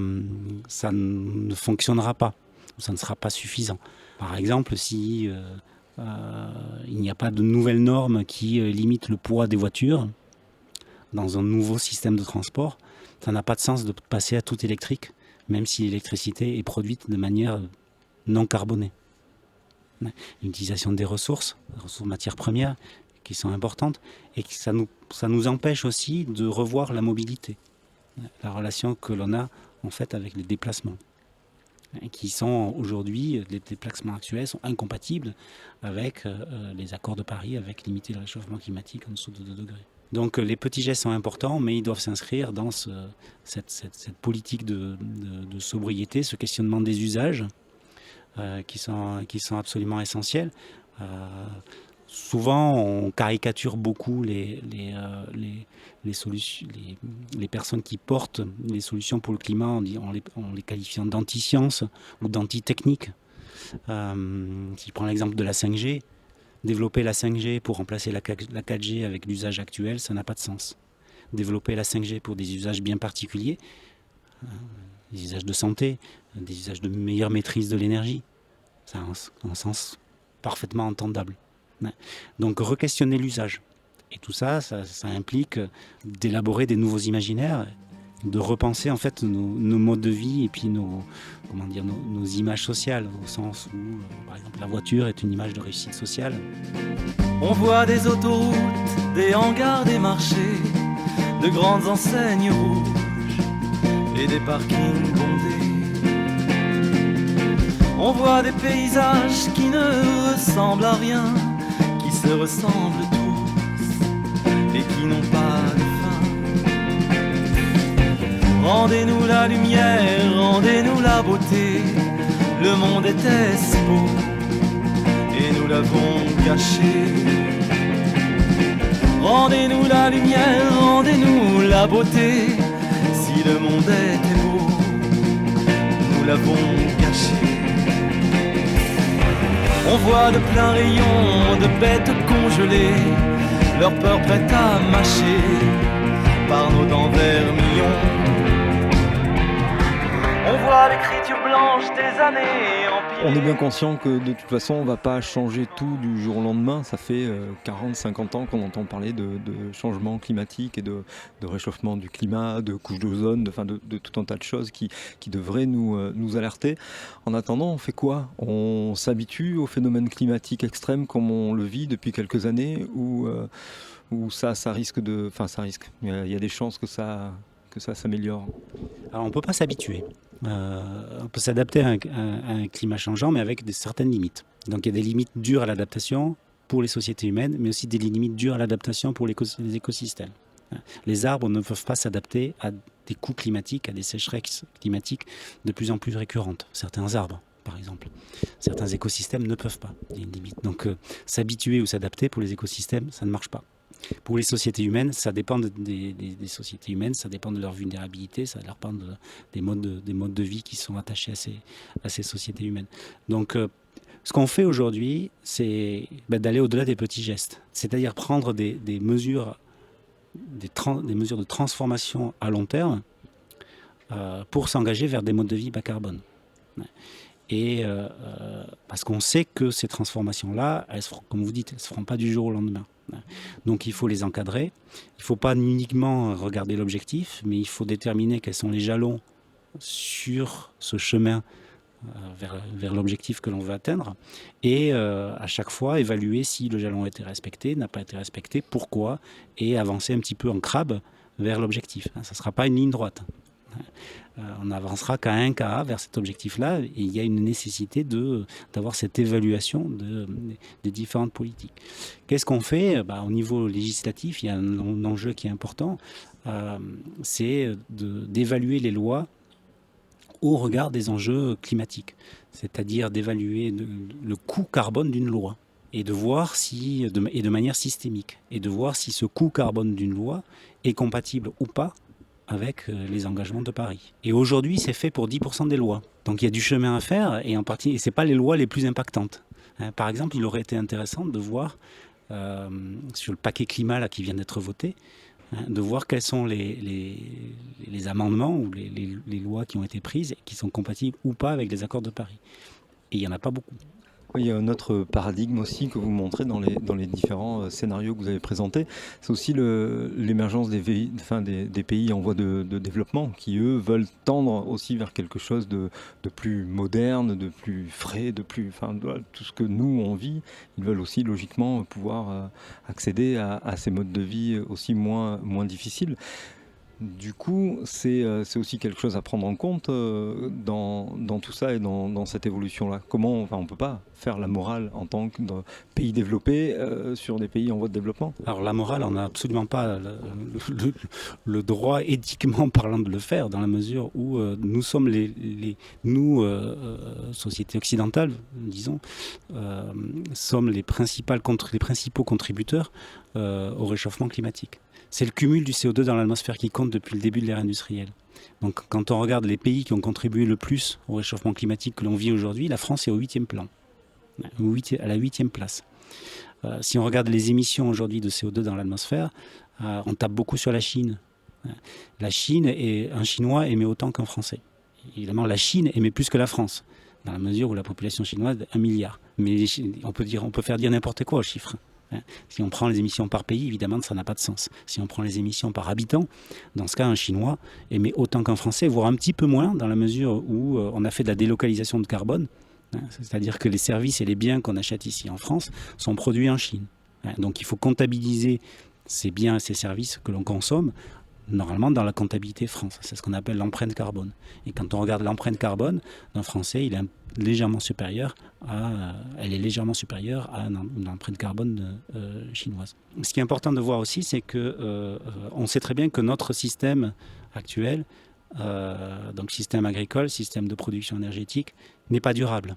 Speaker 1: ne fonctionnera pas. Ça ne sera pas suffisant. Par exemple, si il n'y a pas de nouvelles normes qui limitent le poids des voitures dans un nouveau système de transport, ça n'a pas de sens de passer à tout électrique, même si l'électricité est produite de manière non carbonée. l'utilisation des ressources matières premières qui sont importantes, et que ça nous empêche aussi de revoir la mobilité, la relation que l'on a en fait avec les déplacements, qui sont aujourd'hui, les déplacements actuels sont incompatibles avec les accords de Paris, avec limiter le réchauffement climatique en dessous de 2 degrés. Donc les petits gestes sont importants, mais ils doivent s'inscrire dans cette politique de sobriété, ce questionnement des usages qui sont absolument essentiels. Souvent, on caricature beaucoup les personnes qui portent les solutions pour le climat en les qualifiant d'anti-sciences ou d'anti-techniques. Si je prends l'exemple de la 5G, développer la 5G pour remplacer la 4G avec l'usage actuel, ça n'a pas de sens. Développer la 5G pour des usages bien particuliers, des usages de santé, des usages de meilleure maîtrise de l'énergie, ça a un sens parfaitement entendable. Donc re-questionner l'usage. Et tout ça implique d'élaborer des nouveaux imaginaires, de repenser en fait nos modes de vie et puis nos images sociales, au sens où, par exemple, la voiture est une image de réussite sociale.
Speaker 7: On voit des autoroutes, des hangars, des marchés, de grandes enseignes rouges et des parkings bondés. On voit des paysages qui ne ressemblent à rien, qui se ressemblent tous et qui n'ont pas de fin. Rendez-nous la lumière, rendez-nous la beauté. Le monde était si beau et nous l'avons gâché. Rendez-nous la lumière, rendez-nous la beauté. Si le monde était beau, nous l'avons gâché. On voit de pleins rayons de bêtes congelées, leur peur prête à mâcher par nos dents vermillons. On voit l'écriture blanche des années empilées.
Speaker 3: On est bien conscient que de toute façon on ne va pas changer tout du jour au lendemain. Ça fait 40-50 ans qu'on entend parler de changement climatique et de réchauffement du climat, de couche d'ozone, de tout un tas de choses qui devraient nous alerter. En attendant, on fait quoi? On s'habitue aux phénomènes climatiques extrêmes comme on le vit depuis quelques années, ou ça risque de... Enfin, ça risque. Il y a des chances que ça s'améliore.
Speaker 1: Alors on ne peut pas s'habituer. On peut s'adapter à un climat changeant, mais avec certaines limites. Donc il y a des limites dures à l'adaptation pour les sociétés humaines, mais aussi des limites dures à l'adaptation pour les écosystèmes. Les arbres ne peuvent pas s'adapter à des coûts climatiques, à des sécheresses climatiques de plus en plus récurrentes. Certains arbres, par exemple. Certains écosystèmes ne peuvent pas. Il y a une limite. Donc s'habituer ou s'adapter pour les écosystèmes, ça ne marche pas. Pour les sociétés humaines, ça dépend des sociétés humaines, ça dépend de leur vulnérabilité, ça dépend des modes de vie qui sont attachés à ces sociétés humaines. Donc, ce qu'on fait aujourd'hui, c'est d'aller au-delà des petits gestes, c'est-à-dire prendre des mesures de transformation à long terme pour s'engager vers des modes de vie bas carbone. Et parce qu'on sait que ces transformations-là, comme vous dites, elles ne se feront pas du jour au lendemain. Donc il faut les encadrer. Il ne faut pas uniquement regarder l'objectif, mais il faut déterminer quels sont les jalons sur ce chemin vers l'objectif que l'on veut atteindre. Et à chaque fois, évaluer si le jalon a été respecté, n'a pas été respecté, pourquoi, et avancer un petit peu en crabe vers l'objectif. Ça ne sera pas une ligne droite. On n'avancera qu'à un cas vers cet objectif-là, et il y a une nécessité d'avoir cette évaluation des différentes politiques. Qu'est-ce qu'on fait? Au niveau législatif, il y a un enjeu qui est important, c'est d'évaluer les lois au regard des enjeux climatiques, c'est-à-dire d'évaluer le coût carbone d'une loi, et de voir et de manière systémique, et de voir si ce coût carbone d'une loi est compatible ou pas avec les engagements de Paris. Et aujourd'hui, c'est fait pour 10% des lois. Donc il y a du chemin à faire, et en partie, et ce n'est pas les lois les plus impactantes. Par exemple, il aurait été intéressant de voir, sur le paquet climat là, qui vient d'être voté, de voir quels sont les amendements ou les lois qui ont été prises et qui sont compatibles ou pas avec les accords de Paris. Et il n'y en a pas beaucoup.
Speaker 3: Oui, il y a un autre paradigme aussi que vous montrez dans les différents scénarios que vous avez présentés. C'est aussi l'émergence des pays en voie de développement qui, eux, veulent tendre aussi vers quelque chose de plus moderne, de plus frais, tout ce que nous, on vit. Ils veulent aussi, logiquement, pouvoir accéder à ces modes de vie aussi moins difficiles. Du coup, c'est aussi quelque chose à prendre en compte dans tout ça et dans cette évolution-là. On ne peut pas faire la morale en tant que pays développé sur des pays en voie de développement.
Speaker 1: Alors la morale, on n'a absolument pas le droit éthiquement parlant de le faire, dans la mesure où nous sommes société occidentale, disons, sommes les principaux contributeurs au réchauffement climatique. C'est le cumul du CO2 dans l'atmosphère qui compte depuis le début de l'ère industrielle. Donc quand on regarde les pays qui ont contribué le plus au réchauffement climatique que l'on vit aujourd'hui, la France est au 8e plan, à la 8e place. Si on regarde les émissions aujourd'hui de CO2 dans l'atmosphère, on tape beaucoup sur la Chine. La Chine, un Chinois émet autant qu'un Français. Évidemment, la Chine émet plus que la France, dans la mesure où la population chinoise est 1 milliard. Mais on peut faire dire n'importe quoi aux chiffres. Si on prend les émissions par pays, évidemment, ça n'a pas de sens. Si on prend les émissions par habitant, dans ce cas, un Chinois émet autant qu'un Français, voire un petit peu moins, dans la mesure où on a fait de la délocalisation de carbone. C'est-à-dire que les services et les biens qu'on achète ici en France sont produits en Chine. Donc il faut comptabiliser ces biens et ces services que l'on consomme, normalement dans la comptabilité France. C'est ce qu'on appelle l'empreinte carbone. Et quand on regarde l'empreinte carbone d'un Français, elle est légèrement supérieure à une empreinte carbone chinoise. Ce qui est important de voir aussi, c'est que on sait très bien que notre système actuel, donc système agricole, système de production énergétique, n'est pas durable.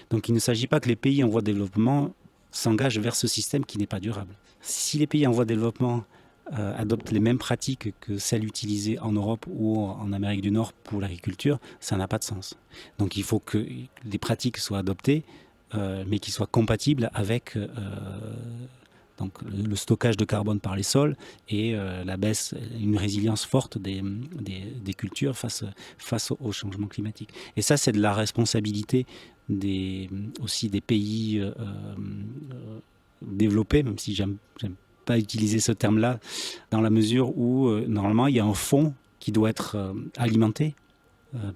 Speaker 1: Donc il ne s'agit pas que les pays en voie de développement s'engagent vers ce système qui n'est pas durable. Si les pays en voie de développement adoptent les mêmes pratiques que celles utilisées en Europe ou en Amérique du Nord pour l'agriculture, ça n'a pas de sens. Donc il faut que les pratiques soient adoptées, mais qui soient compatibles avec donc le stockage de carbone par les sols et une résilience forte des cultures face au changement climatique. Et ça, c'est de la responsabilité aussi des pays développés, même si j'aime pas utiliser ce terme-là, dans la mesure où normalement il y a un fonds qui doit être alimenté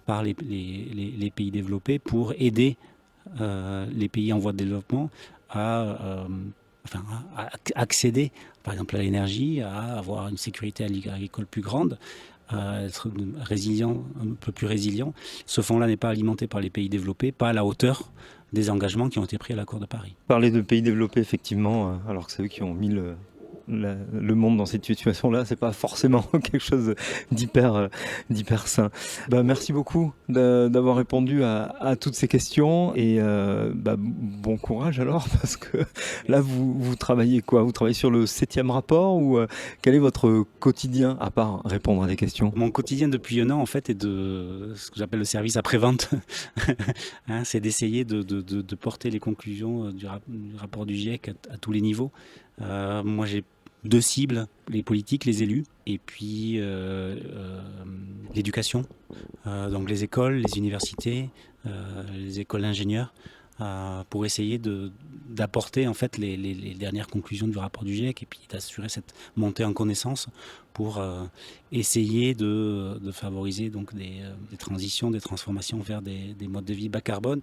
Speaker 1: par les pays développés pour aider les pays en voie de développement à accéder par exemple à l'énergie, à avoir une sécurité agricole plus grande, à être résilient, un peu plus résilient. Ce fonds-là n'est pas alimenté par les pays développés, pas à la hauteur des engagements qui ont été pris à l'accord de Paris.
Speaker 3: Parler de pays développés, effectivement, alors que c'est eux qui ont mis le monde dans cette situation-là, c'est pas forcément quelque chose d'hyper sain. Merci beaucoup d'avoir répondu à toutes ces questions et bon courage alors, parce que là vous travaillez quoi ? Vous travaillez sur le 7e rapport ou quel est votre quotidien à part répondre à des questions ?
Speaker 1: Mon quotidien depuis un an en fait est de ce que j'appelle le service après-vente. C'est d'essayer de porter les conclusions du rapport du GIEC à tous les niveaux. Moi j'ai 2 cibles, les politiques, les élus, et puis l'éducation, donc les écoles, les universités, les écoles d'ingénieurs, pour essayer d'apporter en fait les dernières conclusions du rapport du GIEC et puis d'assurer cette montée en connaissance pour essayer de favoriser donc des transitions, des transformations vers des modes de vie bas carbone.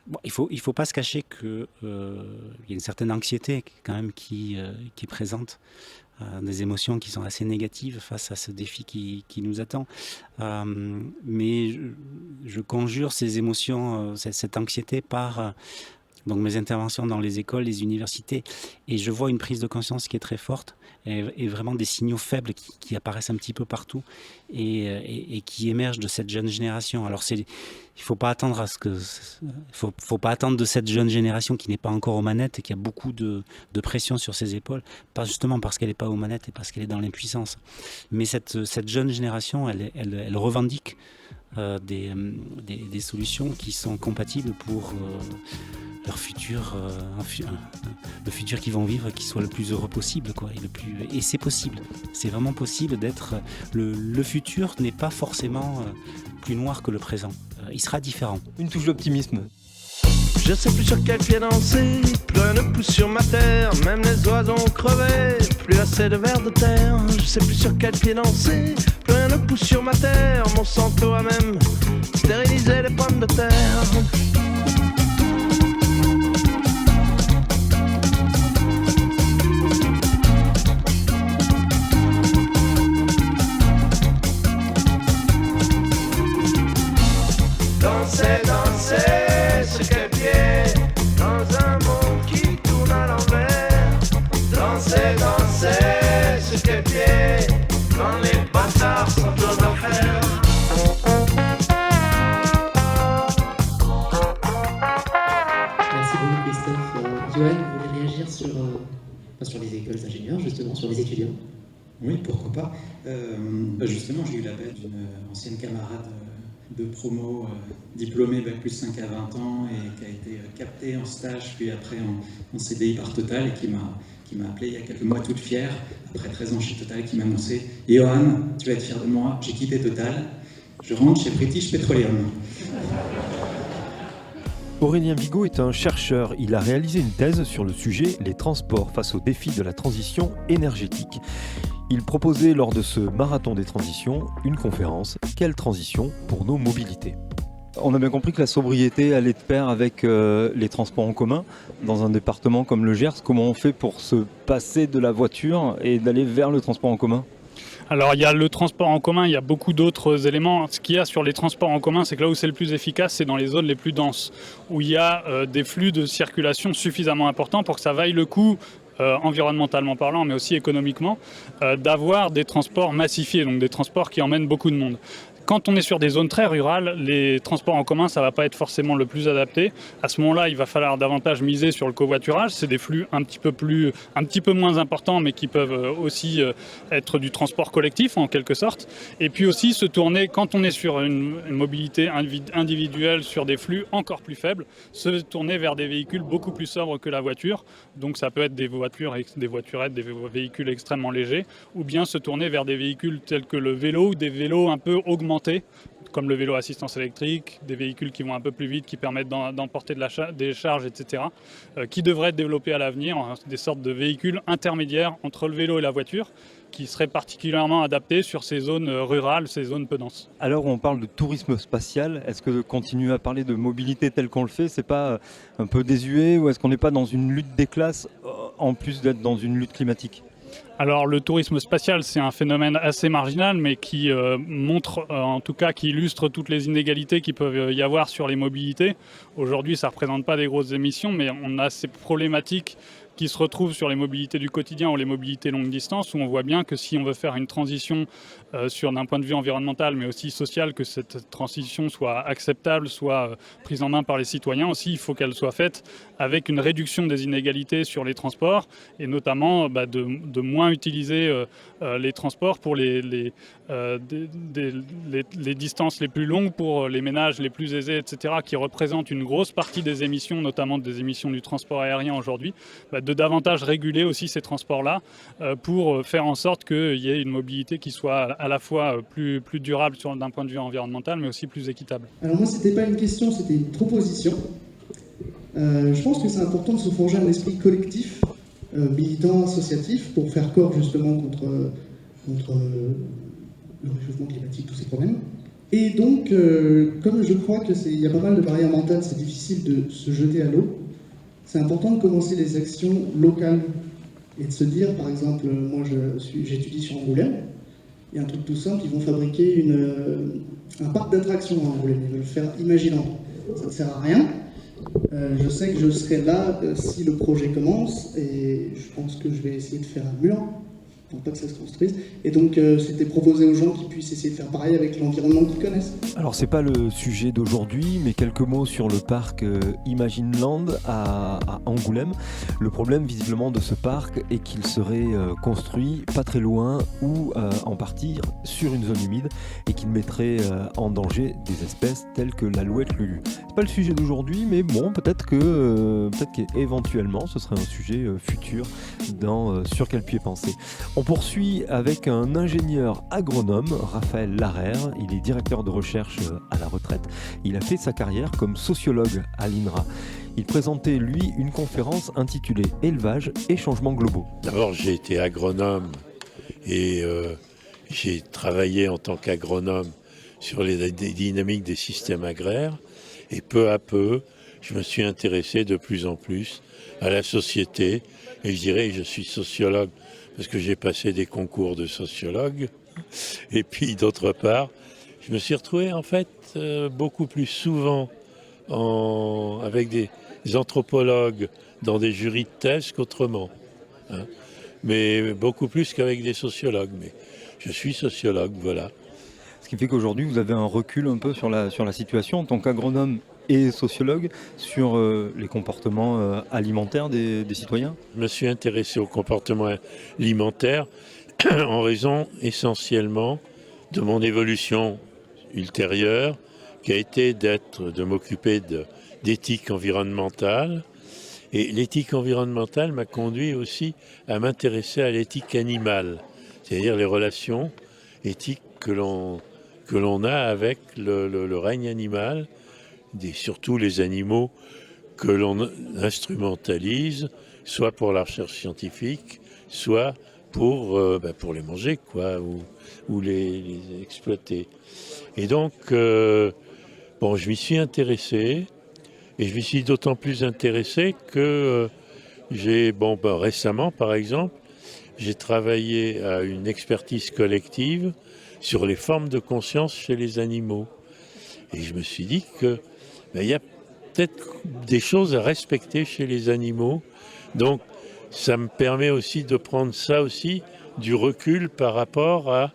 Speaker 1: Bon, il faut pas se cacher qu'il y a une certaine anxiété quand même qui est présente, des émotions qui sont assez négatives face à ce défi qui nous attend. Mais je conjure ces émotions, cette anxiété par donc mes interventions dans les écoles, les universités, et je vois une prise de conscience qui est très forte et vraiment des signaux faibles qui apparaissent un petit peu partout et qui émergent de cette jeune génération. Alors il faut pas attendre faut pas attendre de cette jeune génération qui n'est pas encore aux manettes et qui a beaucoup de pression sur ses épaules, pas justement parce qu'elle n'est pas aux manettes et parce qu'elle est dans l'impuissance. Mais cette jeune génération, elle revendique des solutions qui sont compatibles pour leur futur, le futur qu'ils vont vivre, qui soit le plus heureux possible, quoi, et c'est possible. C'est vraiment possible d'être. Le futur n'est pas forcément plus noir que le présent. Il sera différent.
Speaker 3: Une touche d'optimisme.
Speaker 8: Je sais plus sur quel pied danser, plus rien ne pousse sur ma terre, même les oiseaux ont crevé, plus assez de vers de terre. Je sais plus sur quel pied danser, plus rien ne pousse sur ma terre, Monsanto a même stérilisé les pommes de terre. Danser, danser, sur quel pied, dans un monde qui tourne à l'envers. Danser, danser, sur quel pied, quand les bâtards sont aux enfers.
Speaker 9: Merci beaucoup Christophe. Johan, vous voulez réagir sur les écoles d'ingénieurs, justement, sur les étudiants?
Speaker 10: Oui, pourquoi pas. Justement, j'ai eu l'appel d'une ancienne camarade de promo diplômée Bac plus 5 à 20 ans et qui a été captée en stage puis après en CDI par Total et qui m'a appelé il y a quelques mois toute fière, après 13 ans chez Total, qui m'a annoncé « Johan, tu vas être fier de moi, j'ai quitté Total, je rentre chez British Petroleum ».
Speaker 3: Aurélien Bigot est un chercheur. Il a réalisé une thèse sur le sujet « Les transports face aux défis de la transition énergétique ». Il proposait lors de ce marathon des transitions une conférence « Quelle transition pour nos mobilités ?» On a bien compris que la sobriété allait de pair avec les transports en commun. Dans un département comme le Gers, comment on fait pour se passer de la voiture et d'aller vers le transport en commun ?
Speaker 11: Alors il y a le transport en commun, il y a beaucoup d'autres éléments. Ce qu'il y a sur les transports en commun, c'est que là où c'est le plus efficace, c'est dans les zones les plus denses, où il y a des flux de circulation suffisamment importants pour que ça vaille le coup, environnementalement parlant, mais aussi économiquement, d'avoir des transports massifiés, donc des transports qui emmènent beaucoup de monde. Quand on est sur des zones très rurales, les transports en commun, ça ne va pas être forcément le plus adapté. À ce moment-là, il va falloir davantage miser sur le covoiturage. C'est des flux un petit peu moins importants, mais qui peuvent aussi être du transport collectif en quelque sorte. Et puis aussi se tourner, quand on est sur une mobilité individuelle, sur des flux encore plus faibles, se tourner vers des véhicules beaucoup plus sobres que la voiture. Donc ça peut être des voiturettes, des véhicules extrêmement légers, ou bien se tourner vers des véhicules tels que le vélo ou des vélos un peu augmentés, comme le vélo assistance électrique, des véhicules qui vont un peu plus vite, qui permettent d'emporter des charges, etc., qui devraient être développés à l'avenir, des sortes de véhicules intermédiaires entre le vélo et la voiture, qui seraient particulièrement adaptés sur ces zones rurales, ces zones peu denses.
Speaker 3: Alors on parle de tourisme spatial, est-ce que continuer à parler de mobilité telle qu'on le fait, c'est pas un peu désuet, ou est-ce qu'on n'est pas dans une lutte des classes, en plus d'être dans une lutte climatique ?
Speaker 11: Alors le tourisme spatial, c'est un phénomène assez marginal, mais qui montre, en tout cas qui illustre toutes les inégalités qui peuvent y avoir sur les mobilités. Aujourd'hui, ça ne représente pas des grosses émissions, mais on a ces problématiques qui se retrouvent sur les mobilités du quotidien ou les mobilités longue distance, où on voit bien que si on veut faire une transition d'un point de vue environnemental, mais aussi social, que cette transition soit acceptable, soit prise en main par les citoyens aussi, il faut qu'elle soit faite avec une réduction des inégalités sur les transports, et notamment de moins utiliser les transports pour les distances les plus longues, pour les ménages les plus aisés, etc., qui représentent une grosse partie des émissions, notamment des émissions du transport aérien aujourd'hui, de davantage réguler aussi ces transports-là pour faire en sorte qu'il y ait une mobilité qui soit à la fois plus durable d'un point de vue environnemental, mais aussi plus équitable.
Speaker 12: Alors moi, c'était pas une question, c'était une proposition. Je pense que c'est important de se forger un esprit collectif, militant, associatif, pour faire corps justement contre le réchauffement climatique, tous ces problèmes. Et donc, comme je crois qu'il y a pas mal de barrières mentales, c'est difficile de se jeter à l'eau, c'est important de commencer les actions locales et de se dire, par exemple, moi j'étudie sur Angoulême, il y a un truc tout simple, ils vont fabriquer un parc d'attractions à Angoulême, ils veulent le faire Imagiland. Ça ne sert à rien. Je sais que je serai là si le projet commence, et je pense que je vais essayer de faire un mur pour pas que ça se construise. Et donc c'était proposé aux gens qui puissent essayer de faire pareil avec l'environnement qu'ils connaissent.
Speaker 3: Alors c'est pas le sujet d'aujourd'hui, mais quelques mots sur le parc Imagineland à Angoulême. Le problème visiblement de ce parc est qu'il serait construit pas très loin ou en partie sur une zone humide, et qu'il mettrait en danger des espèces telles que l'alouette Lulu. C'est pas le sujet d'aujourd'hui, mais bon, peut-être qu'éventuellement ce serait un sujet futur sur quel pied penser. On poursuit avec un ingénieur agronome, Raphaël Larère. Il est directeur de recherche à la retraite. Il a fait sa carrière comme sociologue à l'INRA. Il présentait, lui, une conférence intitulée « Élevage et changements globaux ».
Speaker 2: D'abord, j'ai été agronome et j'ai travaillé en tant qu'agronome sur les dynamiques des systèmes agraires. Et peu à peu, je me suis intéressé de plus en plus à la société. Et je dirais que je suis sociologue parce que j'ai passé des concours de sociologue. Et puis, d'autre part, je me suis retrouvé en fait beaucoup plus souvent avec des anthropologues dans des jurys de thèse qu'autrement. Hein. Mais beaucoup plus qu'avec des sociologues. Mais je suis sociologue, voilà.
Speaker 3: Ce qui fait qu'aujourd'hui, vous avez un recul un peu sur la situation en tant qu'agronome et sociologue sur les comportements alimentaires des citoyens.
Speaker 2: Je me suis intéressé au comportement alimentaire en raison essentiellement de mon évolution ultérieure qui a été de m'occuper d'éthique environnementale. Et l'éthique environnementale m'a conduit aussi à m'intéresser à l'éthique animale, c'est-à-dire les relations éthiques que l'on a avec le règne animal, surtout les animaux que l'on instrumentalise, soit pour la recherche scientifique, soit pour les manger, quoi, ou les exploiter. Et donc, je m'y suis intéressé, et je m'y suis d'autant plus intéressé que récemment, par exemple, j'ai travaillé à une expertise collective sur les formes de conscience chez les animaux. Et je me suis dit que il y a peut-être des choses à respecter chez les animaux. Donc, ça me permet aussi de prendre ça aussi du recul par rapport à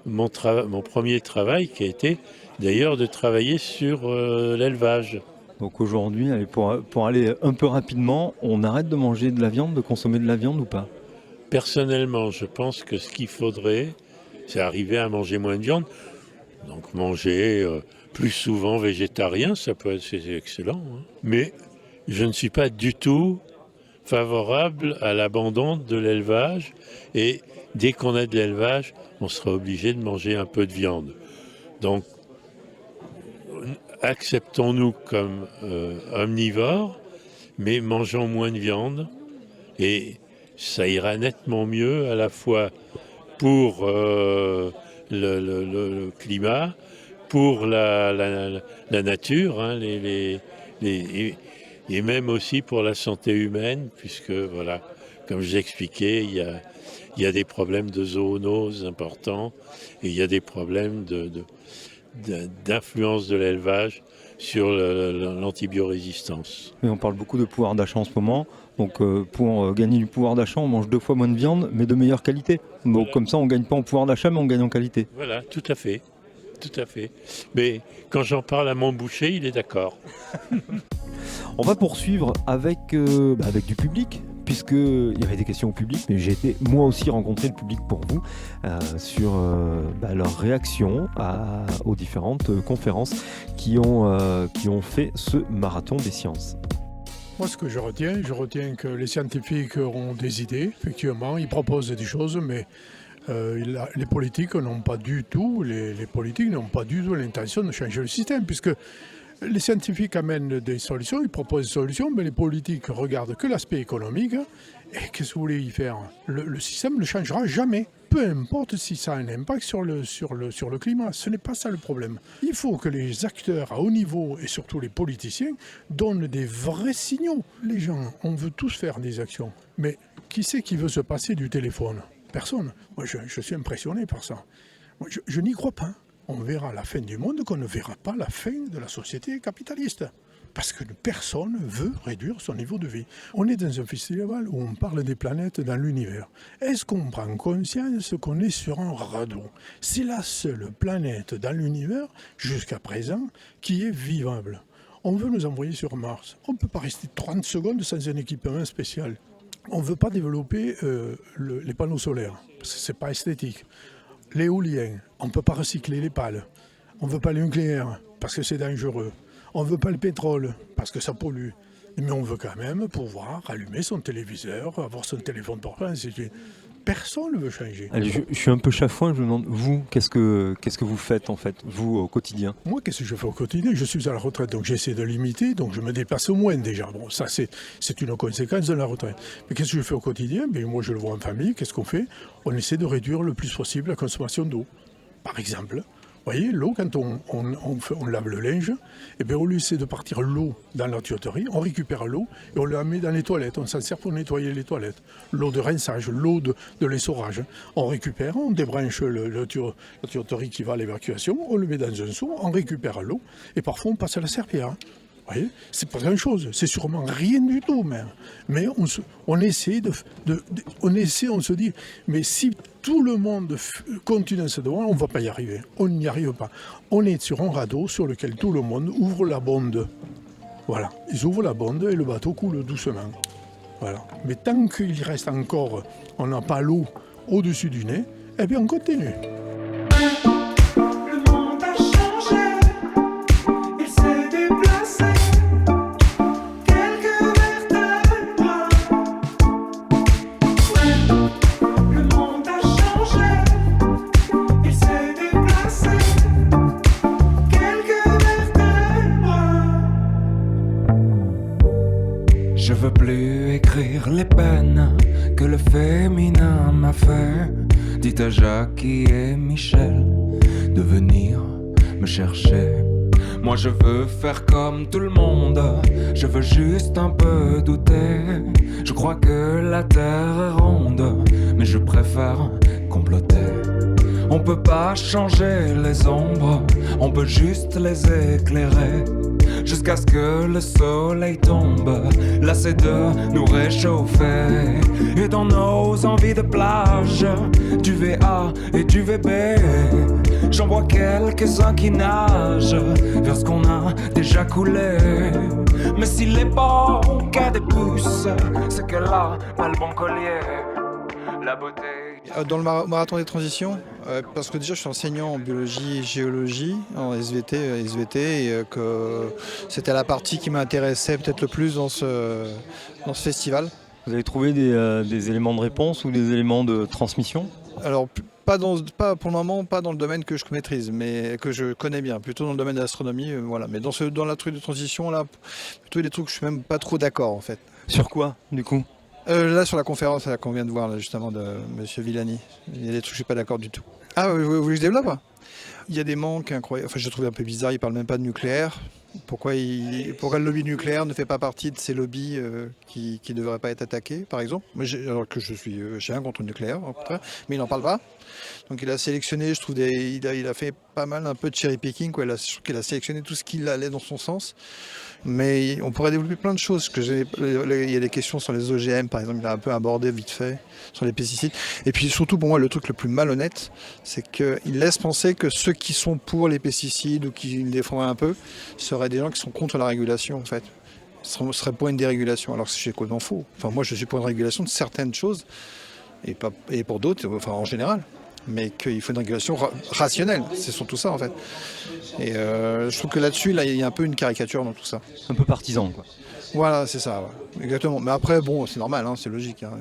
Speaker 2: mon premier travail qui a été d'ailleurs de travailler sur l'élevage.
Speaker 3: Donc aujourd'hui, pour aller un peu rapidement, on arrête de manger de la viande, de consommer de la viande ou pas ?
Speaker 2: Personnellement, je pense que ce qu'il faudrait, c'est arriver à manger moins de viande. Donc manger plus souvent végétarien, c'est excellent. Hein. Mais je ne suis pas du tout favorable à l'abandon de l'élevage. Et dès qu'on a de l'élevage, on sera obligé de manger un peu de viande. Donc, acceptons-nous comme omnivores, mais mangeons moins de viande. Et ça ira nettement mieux à la fois pour le climat, pour la nature, hein, et même aussi pour la santé humaine, puisque, voilà, comme je l'expliquais, il y a des problèmes de zoonose importants et il y a des problèmes d'influence de l'élevage sur l'antibiorésistance.
Speaker 3: Mais on parle beaucoup de pouvoir d'achat en ce moment. Donc pour gagner du pouvoir d'achat, on mange 2 fois moins de viande, mais de meilleure qualité. Donc voilà. Comme ça, on ne gagne pas en pouvoir d'achat, mais on gagne en qualité.
Speaker 2: Voilà, tout à fait. Tout à fait. Mais quand j'en parle à mon boucher, il est d'accord.
Speaker 3: On va poursuivre avec du public, puisqu'il y avait des questions au public, mais j'ai été moi aussi rencontrer le public pour vous sur leurs réactions aux différentes conférences qui ont fait ce marathon des sciences.
Speaker 13: Moi, ce que je retiens que les scientifiques ont des idées, effectivement, ils proposent des choses, mais les politiques n'ont pas du tout l'intention de changer le système, puisque les scientifiques amènent des solutions, ils proposent des solutions, mais les politiques regardent que l'aspect économique. Et qu'est-ce que vous voulez y faire ? Le système ne changera jamais. Peu importe si ça a un impact sur le climat, ce n'est pas ça le problème. Il faut que les acteurs à haut niveau et surtout les politiciens donnent des vrais signaux. Les gens, on veut tous faire des actions, mais qui c'est qui veut se passer du téléphone ? Personne. Moi, je suis impressionné par ça. Moi, je n'y crois pas. On verra la fin du monde qu'on ne verra pas la fin de la société capitaliste. Parce que personne ne veut réduire son niveau de vie. On est dans un festival où on parle des planètes dans l'univers. Est-ce qu'on prend conscience qu'on est sur un radeau ? C'est la seule planète dans l'univers, jusqu'à présent, qui est vivable. On veut nous envoyer sur Mars. On ne peut pas rester 30 secondes sans un équipement spécial. On ne veut pas développer les panneaux solaires, parce que ce n'est pas esthétique. L'éolien, on ne peut pas recycler les pales. On ne veut pas le nucléaire, parce que c'est dangereux. On ne veut pas le pétrole, parce que ça pollue. Mais on veut quand même pouvoir allumer son téléviseur, avoir son téléphone portable, ainsi de suite. personne ne veut changer.
Speaker 3: Allez, je suis un peu chafouin, je vous demande, vous, qu'est-ce que vous faites en fait, vous, au quotidien?
Speaker 13: Moi, qu'est-ce que je fais au quotidien? Je suis à la retraite, donc j'essaie de limiter, donc je me déplace au moins déjà. Bon, ça, c'est une conséquence de la retraite. Mais qu'est-ce que je fais au quotidien? Moi, je le vois en famille, qu'est-ce qu'on fait? On essaie de réduire le plus possible la consommation d'eau. Par exemple, vous voyez, l'eau, quand on lave le linge, au lieu de partir l'eau dans la tuyauterie, on récupère l'eau et on la met dans les toilettes. On s'en sert pour nettoyer les toilettes. L'eau de rinçage, l'eau de l'essorage. On récupère, on débranche la tuyauterie qui va à l'évacuation, on le met dans un seau, on récupère l'eau et parfois on passe à la serpillière. Vous voyez, c'est pas grand-chose, c'est sûrement rien du tout même. Mais on essaie, on se dit, mais si tout le monde continue à se demander, on ne va pas y arriver. On n'y arrive pas. On est sur un radeau sur lequel tout le monde ouvre la bonde. Voilà, ils ouvrent la bonde et le bateau coule doucement. Voilà. Mais tant qu'il reste encore, on n'a pas l'eau au-dessus du nez, on continue.
Speaker 14: Je veux plus écrire les peines que le féminin m'a fait. Dites à Jackie et Michel de venir me chercher. Moi je veux faire comme tout le monde, je veux juste un peu douter. Je crois que la terre est ronde, mais je préfère comploter. On peut pas changer les ombres, on peut juste les éclairer. Jusqu'à ce que le soleil tombe, lassé de nous réchauffer. Et dans nos envies de plage, du VA et du VB, j'en vois quelques-uns qui nagent vers ce qu'on a déjà coulé. Mais s'il est bon qu'à des pouces, c'est que là, pas le bon collier. La beauté.
Speaker 15: Dans le marathon des transitions, parce que déjà je suis enseignant en biologie et géologie, en SVT, et que c'était la partie qui m'intéressait peut-être le plus dans ce festival.
Speaker 3: Vous avez trouvé des éléments de réponse ou des éléments de transmission?
Speaker 15: Alors, pas pour le moment, pas dans le domaine que je maîtrise, mais que je connais bien, plutôt dans le domaine de l'astronomie, voilà. Mais dans la truc de transition, là, plutôt des trucs que je suis même pas trop d'accord en fait.
Speaker 3: Sur quoi, du coup?
Speaker 15: Là, sur la conférence là, qu'on vient de voir, là, justement, de M. Villani, il y a des trucs que je ne suis pas d'accord du tout. Ah, vous voulez que je développe? Il y a des manques incroyables. Enfin, je trouve un peu bizarre, il ne parle même pas de nucléaire. Pourquoi le lobby nucléaire ne fait pas partie de ces lobbies qui ne devraient pas être attaqués, par exemple? Moi, alors que j'ai rien contre le nucléaire, au contraire, mais il n'en parle pas. Donc il a sélectionné, je trouve, il a fait pas mal un peu de cherry picking, quoi. Je trouve qu'il a sélectionné tout ce qui allait dans son sens. Mais on pourrait développer plein de choses. Il y a des questions sur les OGM, par exemple, il a un peu abordé vite fait, sur les pesticides. Et puis surtout, pour moi, le truc le plus malhonnête, c'est qu'il laisse penser que ceux qui sont pour les pesticides ou qui les défendraient un peu seraient des gens qui sont contre la régulation, en fait. Seraient pour une dérégulation, alors que c'est complètement faux. Enfin, moi, je suis pour une régulation de certaines choses, et pour d'autres, enfin, en général. Mais qu'il faut une régulation rationnelle, c'est surtout ça en fait. Et je trouve que là-dessus, il y a un peu une caricature dans tout ça.
Speaker 3: Un peu partisan, quoi.
Speaker 15: Voilà, c'est ça, ouais. Exactement. Mais après, bon, c'est normal, hein, c'est logique. Hein.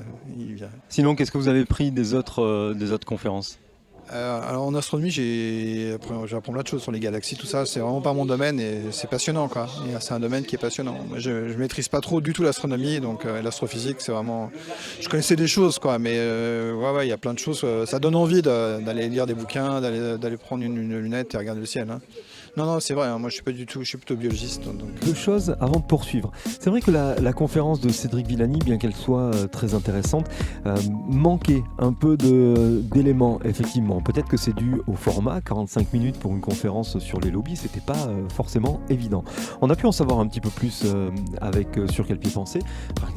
Speaker 3: Sinon, qu'est-ce que vous avez pris des autres conférences?
Speaker 15: Alors en astronomie, j'apprends plein de choses sur les galaxies, tout ça, c'est vraiment pas mon domaine et c'est passionnant, quoi. C'est un domaine qui est passionnant. Je maîtrise pas trop du tout l'astronomie, donc l'astrophysique, c'est vraiment... Je connaissais des choses, quoi, mais ouais, il y a plein de choses. Ça donne envie d'aller lire des bouquins, d'aller prendre une lunette et regarder le ciel. Hein. Non, c'est vrai, hein, moi je suis plutôt biologiste. Donc...
Speaker 3: Deux choses avant de poursuivre. C'est vrai que la conférence de Cédric Villani, bien qu'elle soit très intéressante, manquait un peu d'éléments, effectivement. Peut-être que c'est dû au format, 45 minutes pour une conférence sur les lobbies, c'était pas forcément évident. On a pu en savoir un petit peu plus avec Sur quel pied penser.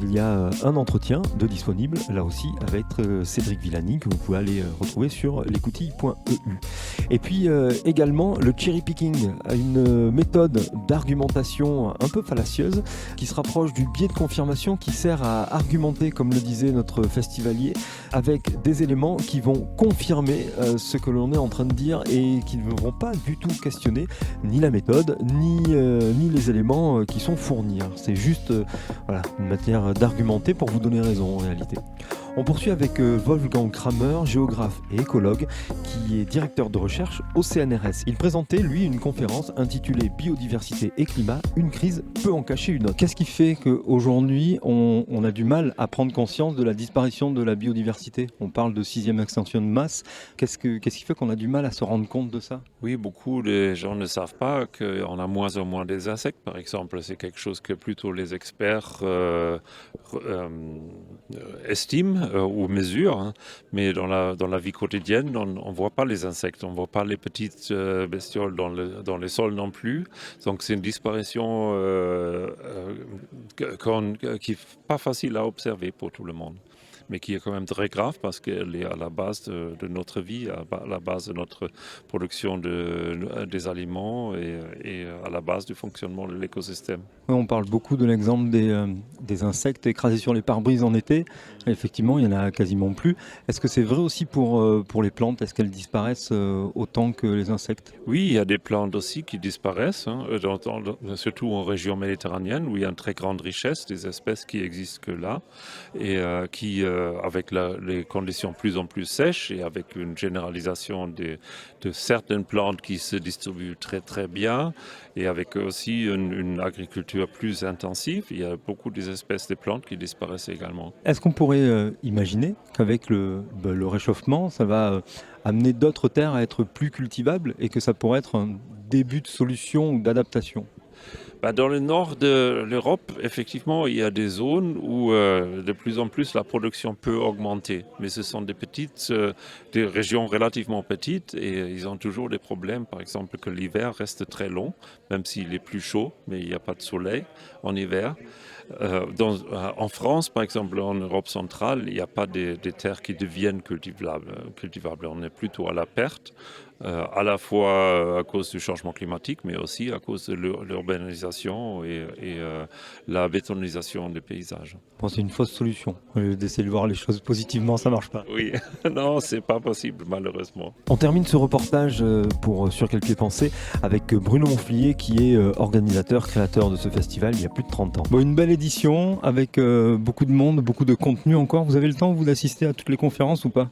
Speaker 3: Il y a un entretien de disponible, là aussi, avec Cédric Villani, que vous pouvez aller retrouver sur lescoutilles.eu. Et puis également le cherry picking, une méthode d'argumentation un peu fallacieuse qui se rapproche du biais de confirmation qui sert à argumenter, comme le disait notre festivalier, avec des éléments qui vont confirmer ce que l'on est en train de dire et qui ne vont pas du tout questionner ni la méthode ni les éléments qui sont fournis. C'est juste une manière d'argumenter pour vous donner raison en réalité. On poursuit avec Wolfgang Kramer, géographe et écologue, qui est directeur de recherche au CNRS. Il présentait, lui, une conférence intitulée « Biodiversité et climat, une crise peut en cacher une autre ». Qu'est-ce qui fait qu'aujourd'hui, on a du mal à prendre conscience de la disparition de la biodiversité ? On parle de 6e extinction de masse. Qu'est-ce qui fait qu'on a du mal à se rendre compte de ça ?
Speaker 2: Oui, beaucoup de gens ne savent pas qu'on a moins en moins des insectes, par exemple. C'est quelque chose que plutôt les experts estiment ou mesurent. Hein. Mais dans la vie quotidienne, on ne voit pas les insectes, on ne voit pas les petites bestioles dans les sols non plus. Donc c'est une disparition qui n'est pas facile à observer pour tout le monde, mais qui est quand même très grave parce qu'elle est à la base de notre vie, à la base de notre production des aliments et à la base du fonctionnement de l'écosystème.
Speaker 3: Oui, on parle beaucoup de l'exemple des insectes écrasés sur les pare-brises en été. Effectivement, il n'y en a quasiment plus. Est-ce que c'est vrai aussi pour les plantes ? Est-ce qu'elles disparaissent autant que les insectes ?
Speaker 2: Oui, il y a des plantes aussi qui disparaissent, hein, surtout en région méditerranéenne où il y a une très grande richesse des espèces qui existent que là et qui... avec les conditions plus en plus sèches et avec une généralisation de certaines plantes qui se distribuent très très bien et avec aussi une agriculture plus intensive, il y a beaucoup des espèces de plantes qui disparaissent également.
Speaker 3: Est-ce qu'on pourrait imaginer qu'avec le réchauffement, ça va amener d'autres terres à être plus cultivables et que ça pourrait être un début de solution ou d'adaptation ?
Speaker 2: Dans le nord de l'Europe, effectivement, il y a des zones où de plus en plus la production peut augmenter. Mais ce sont des régions relativement petites et ils ont toujours des problèmes. Par exemple, que l'hiver reste très long, même s'il est plus chaud, mais il n'y a pas de soleil en hiver. En France, par exemple, en Europe centrale, il n'y a pas des terres qui deviennent cultivables. On est plutôt à la perte, à la fois à cause du changement climatique, mais aussi à cause de l'urbanisation et la bétonisation des paysages.
Speaker 3: Bon, c'est une fausse solution. D'essayer de voir les choses positivement, ça ne marche pas.
Speaker 2: Oui, non, ce n'est pas possible, malheureusement.
Speaker 3: On termine ce reportage pour Sur quel pied penser avec Bruno Monflier, qui est organisateur, créateur de ce festival il y a plus de 30 ans. Bon, une belle édition avec beaucoup de monde, beaucoup de contenu encore. Vous avez le temps, vous, d'assister à toutes les conférences ou pas ?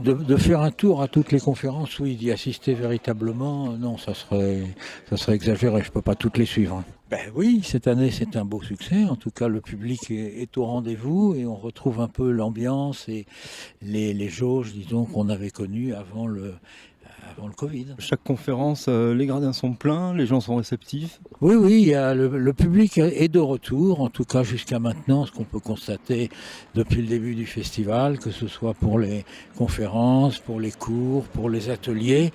Speaker 16: De faire un tour à toutes les conférences, oui, d'y assister véritablement, non, ça serait exagéré, je ne peux pas toutes les suivre. Oui, cette année c'est un beau succès, en tout cas le public est au rendez-vous et on retrouve un peu l'ambiance et les jauges, disons, qu'on avait connues avant le Covid.
Speaker 3: Chaque conférence, les gradins sont pleins, les gens sont réceptifs.
Speaker 16: Oui, il y a le public est de retour, en tout cas jusqu'à maintenant, ce qu'on peut constater depuis le début du festival, que ce soit pour les conférences, pour les cours, pour les ateliers.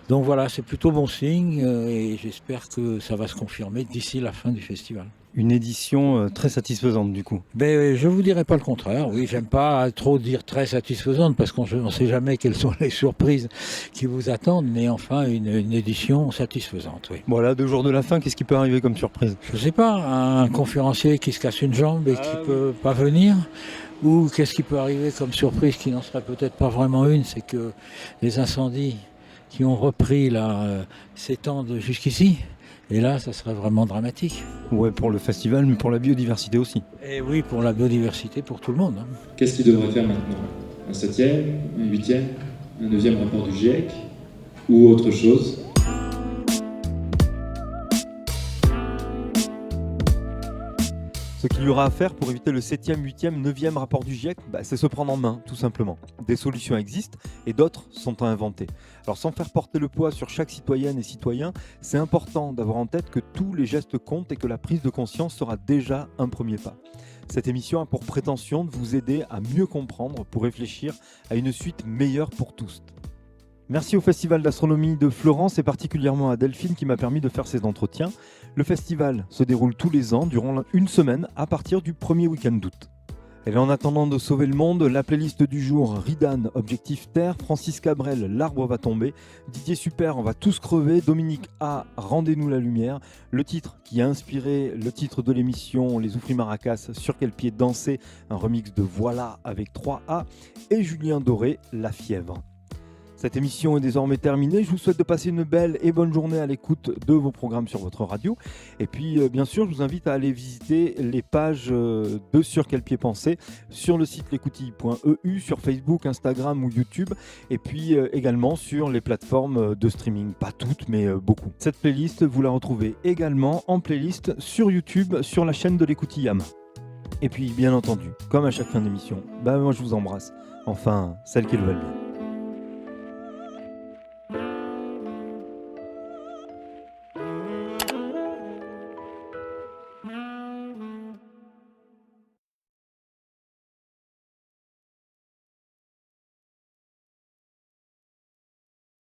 Speaker 16: Donc voilà, c'est plutôt bon signe et j'espère que ça va se confirmer d'ici la fin du festival.
Speaker 3: Une édition très satisfaisante du coup.
Speaker 16: Je ne vous dirais pas le contraire. Oui, j'aime pas trop dire très satisfaisante parce qu'on ne sait jamais quelles sont les surprises qui vous attendent, mais enfin une édition satisfaisante. Oui.
Speaker 3: Voilà, 2 jours de la fin, qu'est-ce qui peut arriver comme surprise ?
Speaker 16: Je ne sais pas, un conférencier qui se casse une jambe et qui ne peut pas venir. Ou qu'est-ce qui peut arriver comme surprise qui n'en serait peut-être pas vraiment une, c'est que les incendies qui ont repris là s'étendent jusqu'ici. Et là, ça serait vraiment dramatique.
Speaker 3: Ouais, pour le festival, mais pour la biodiversité aussi.
Speaker 16: Et oui, pour la biodiversité, pour tout le monde.
Speaker 17: Qu'est-ce qu'il devrait faire maintenant ? Un 7e, un 8e, un 9e rapport du GIEC ou autre chose ?
Speaker 3: Ce qu'il y aura à faire pour éviter le 7e, 8e, 9e rapport du GIEC, c'est se prendre en main, tout simplement. Des solutions existent et d'autres sont à inventer. Alors sans faire porter le poids sur chaque citoyenne et citoyen, c'est important d'avoir en tête que tous les gestes comptent et que la prise de conscience sera déjà un premier pas. Cette émission a pour prétention de vous aider à mieux comprendre pour réfléchir à une suite meilleure pour tous. Merci au Festival d'astronomie de Florence et particulièrement à Delphine qui m'a permis de faire ces entretiens. Le festival se déroule tous les ans durant une semaine à partir du premier week-end d'août. Et en attendant de sauver le monde, la playlist du jour, Ridan, Objectif Terre, Francis Cabrel, L'arbre va tomber, Didier Super, On va tous crever, Dominique A, Rendez-nous la lumière, le titre qui a inspiré le titre de l'émission Les Oufris Maracas, Sur quel pied danser, un remix de Voilà avec 3A, et Julien Doré, La fièvre. Cette émission est désormais terminée. Je vous souhaite de passer une belle et bonne journée à l'écoute de vos programmes sur votre radio. Et puis, bien sûr, je vous invite à aller visiter les pages de Sur quel pied penser sur le site l'écoutille.eu, sur Facebook, Instagram ou YouTube. Et puis également sur les plateformes de streaming. Pas toutes, mais beaucoup. Cette playlist, vous la retrouvez également en playlist sur YouTube, sur la chaîne de l'Écoutille-Am. Et puis, bien entendu, comme à chaque fin d'émission, moi je vous embrasse. Enfin, celles qui le veulent bien.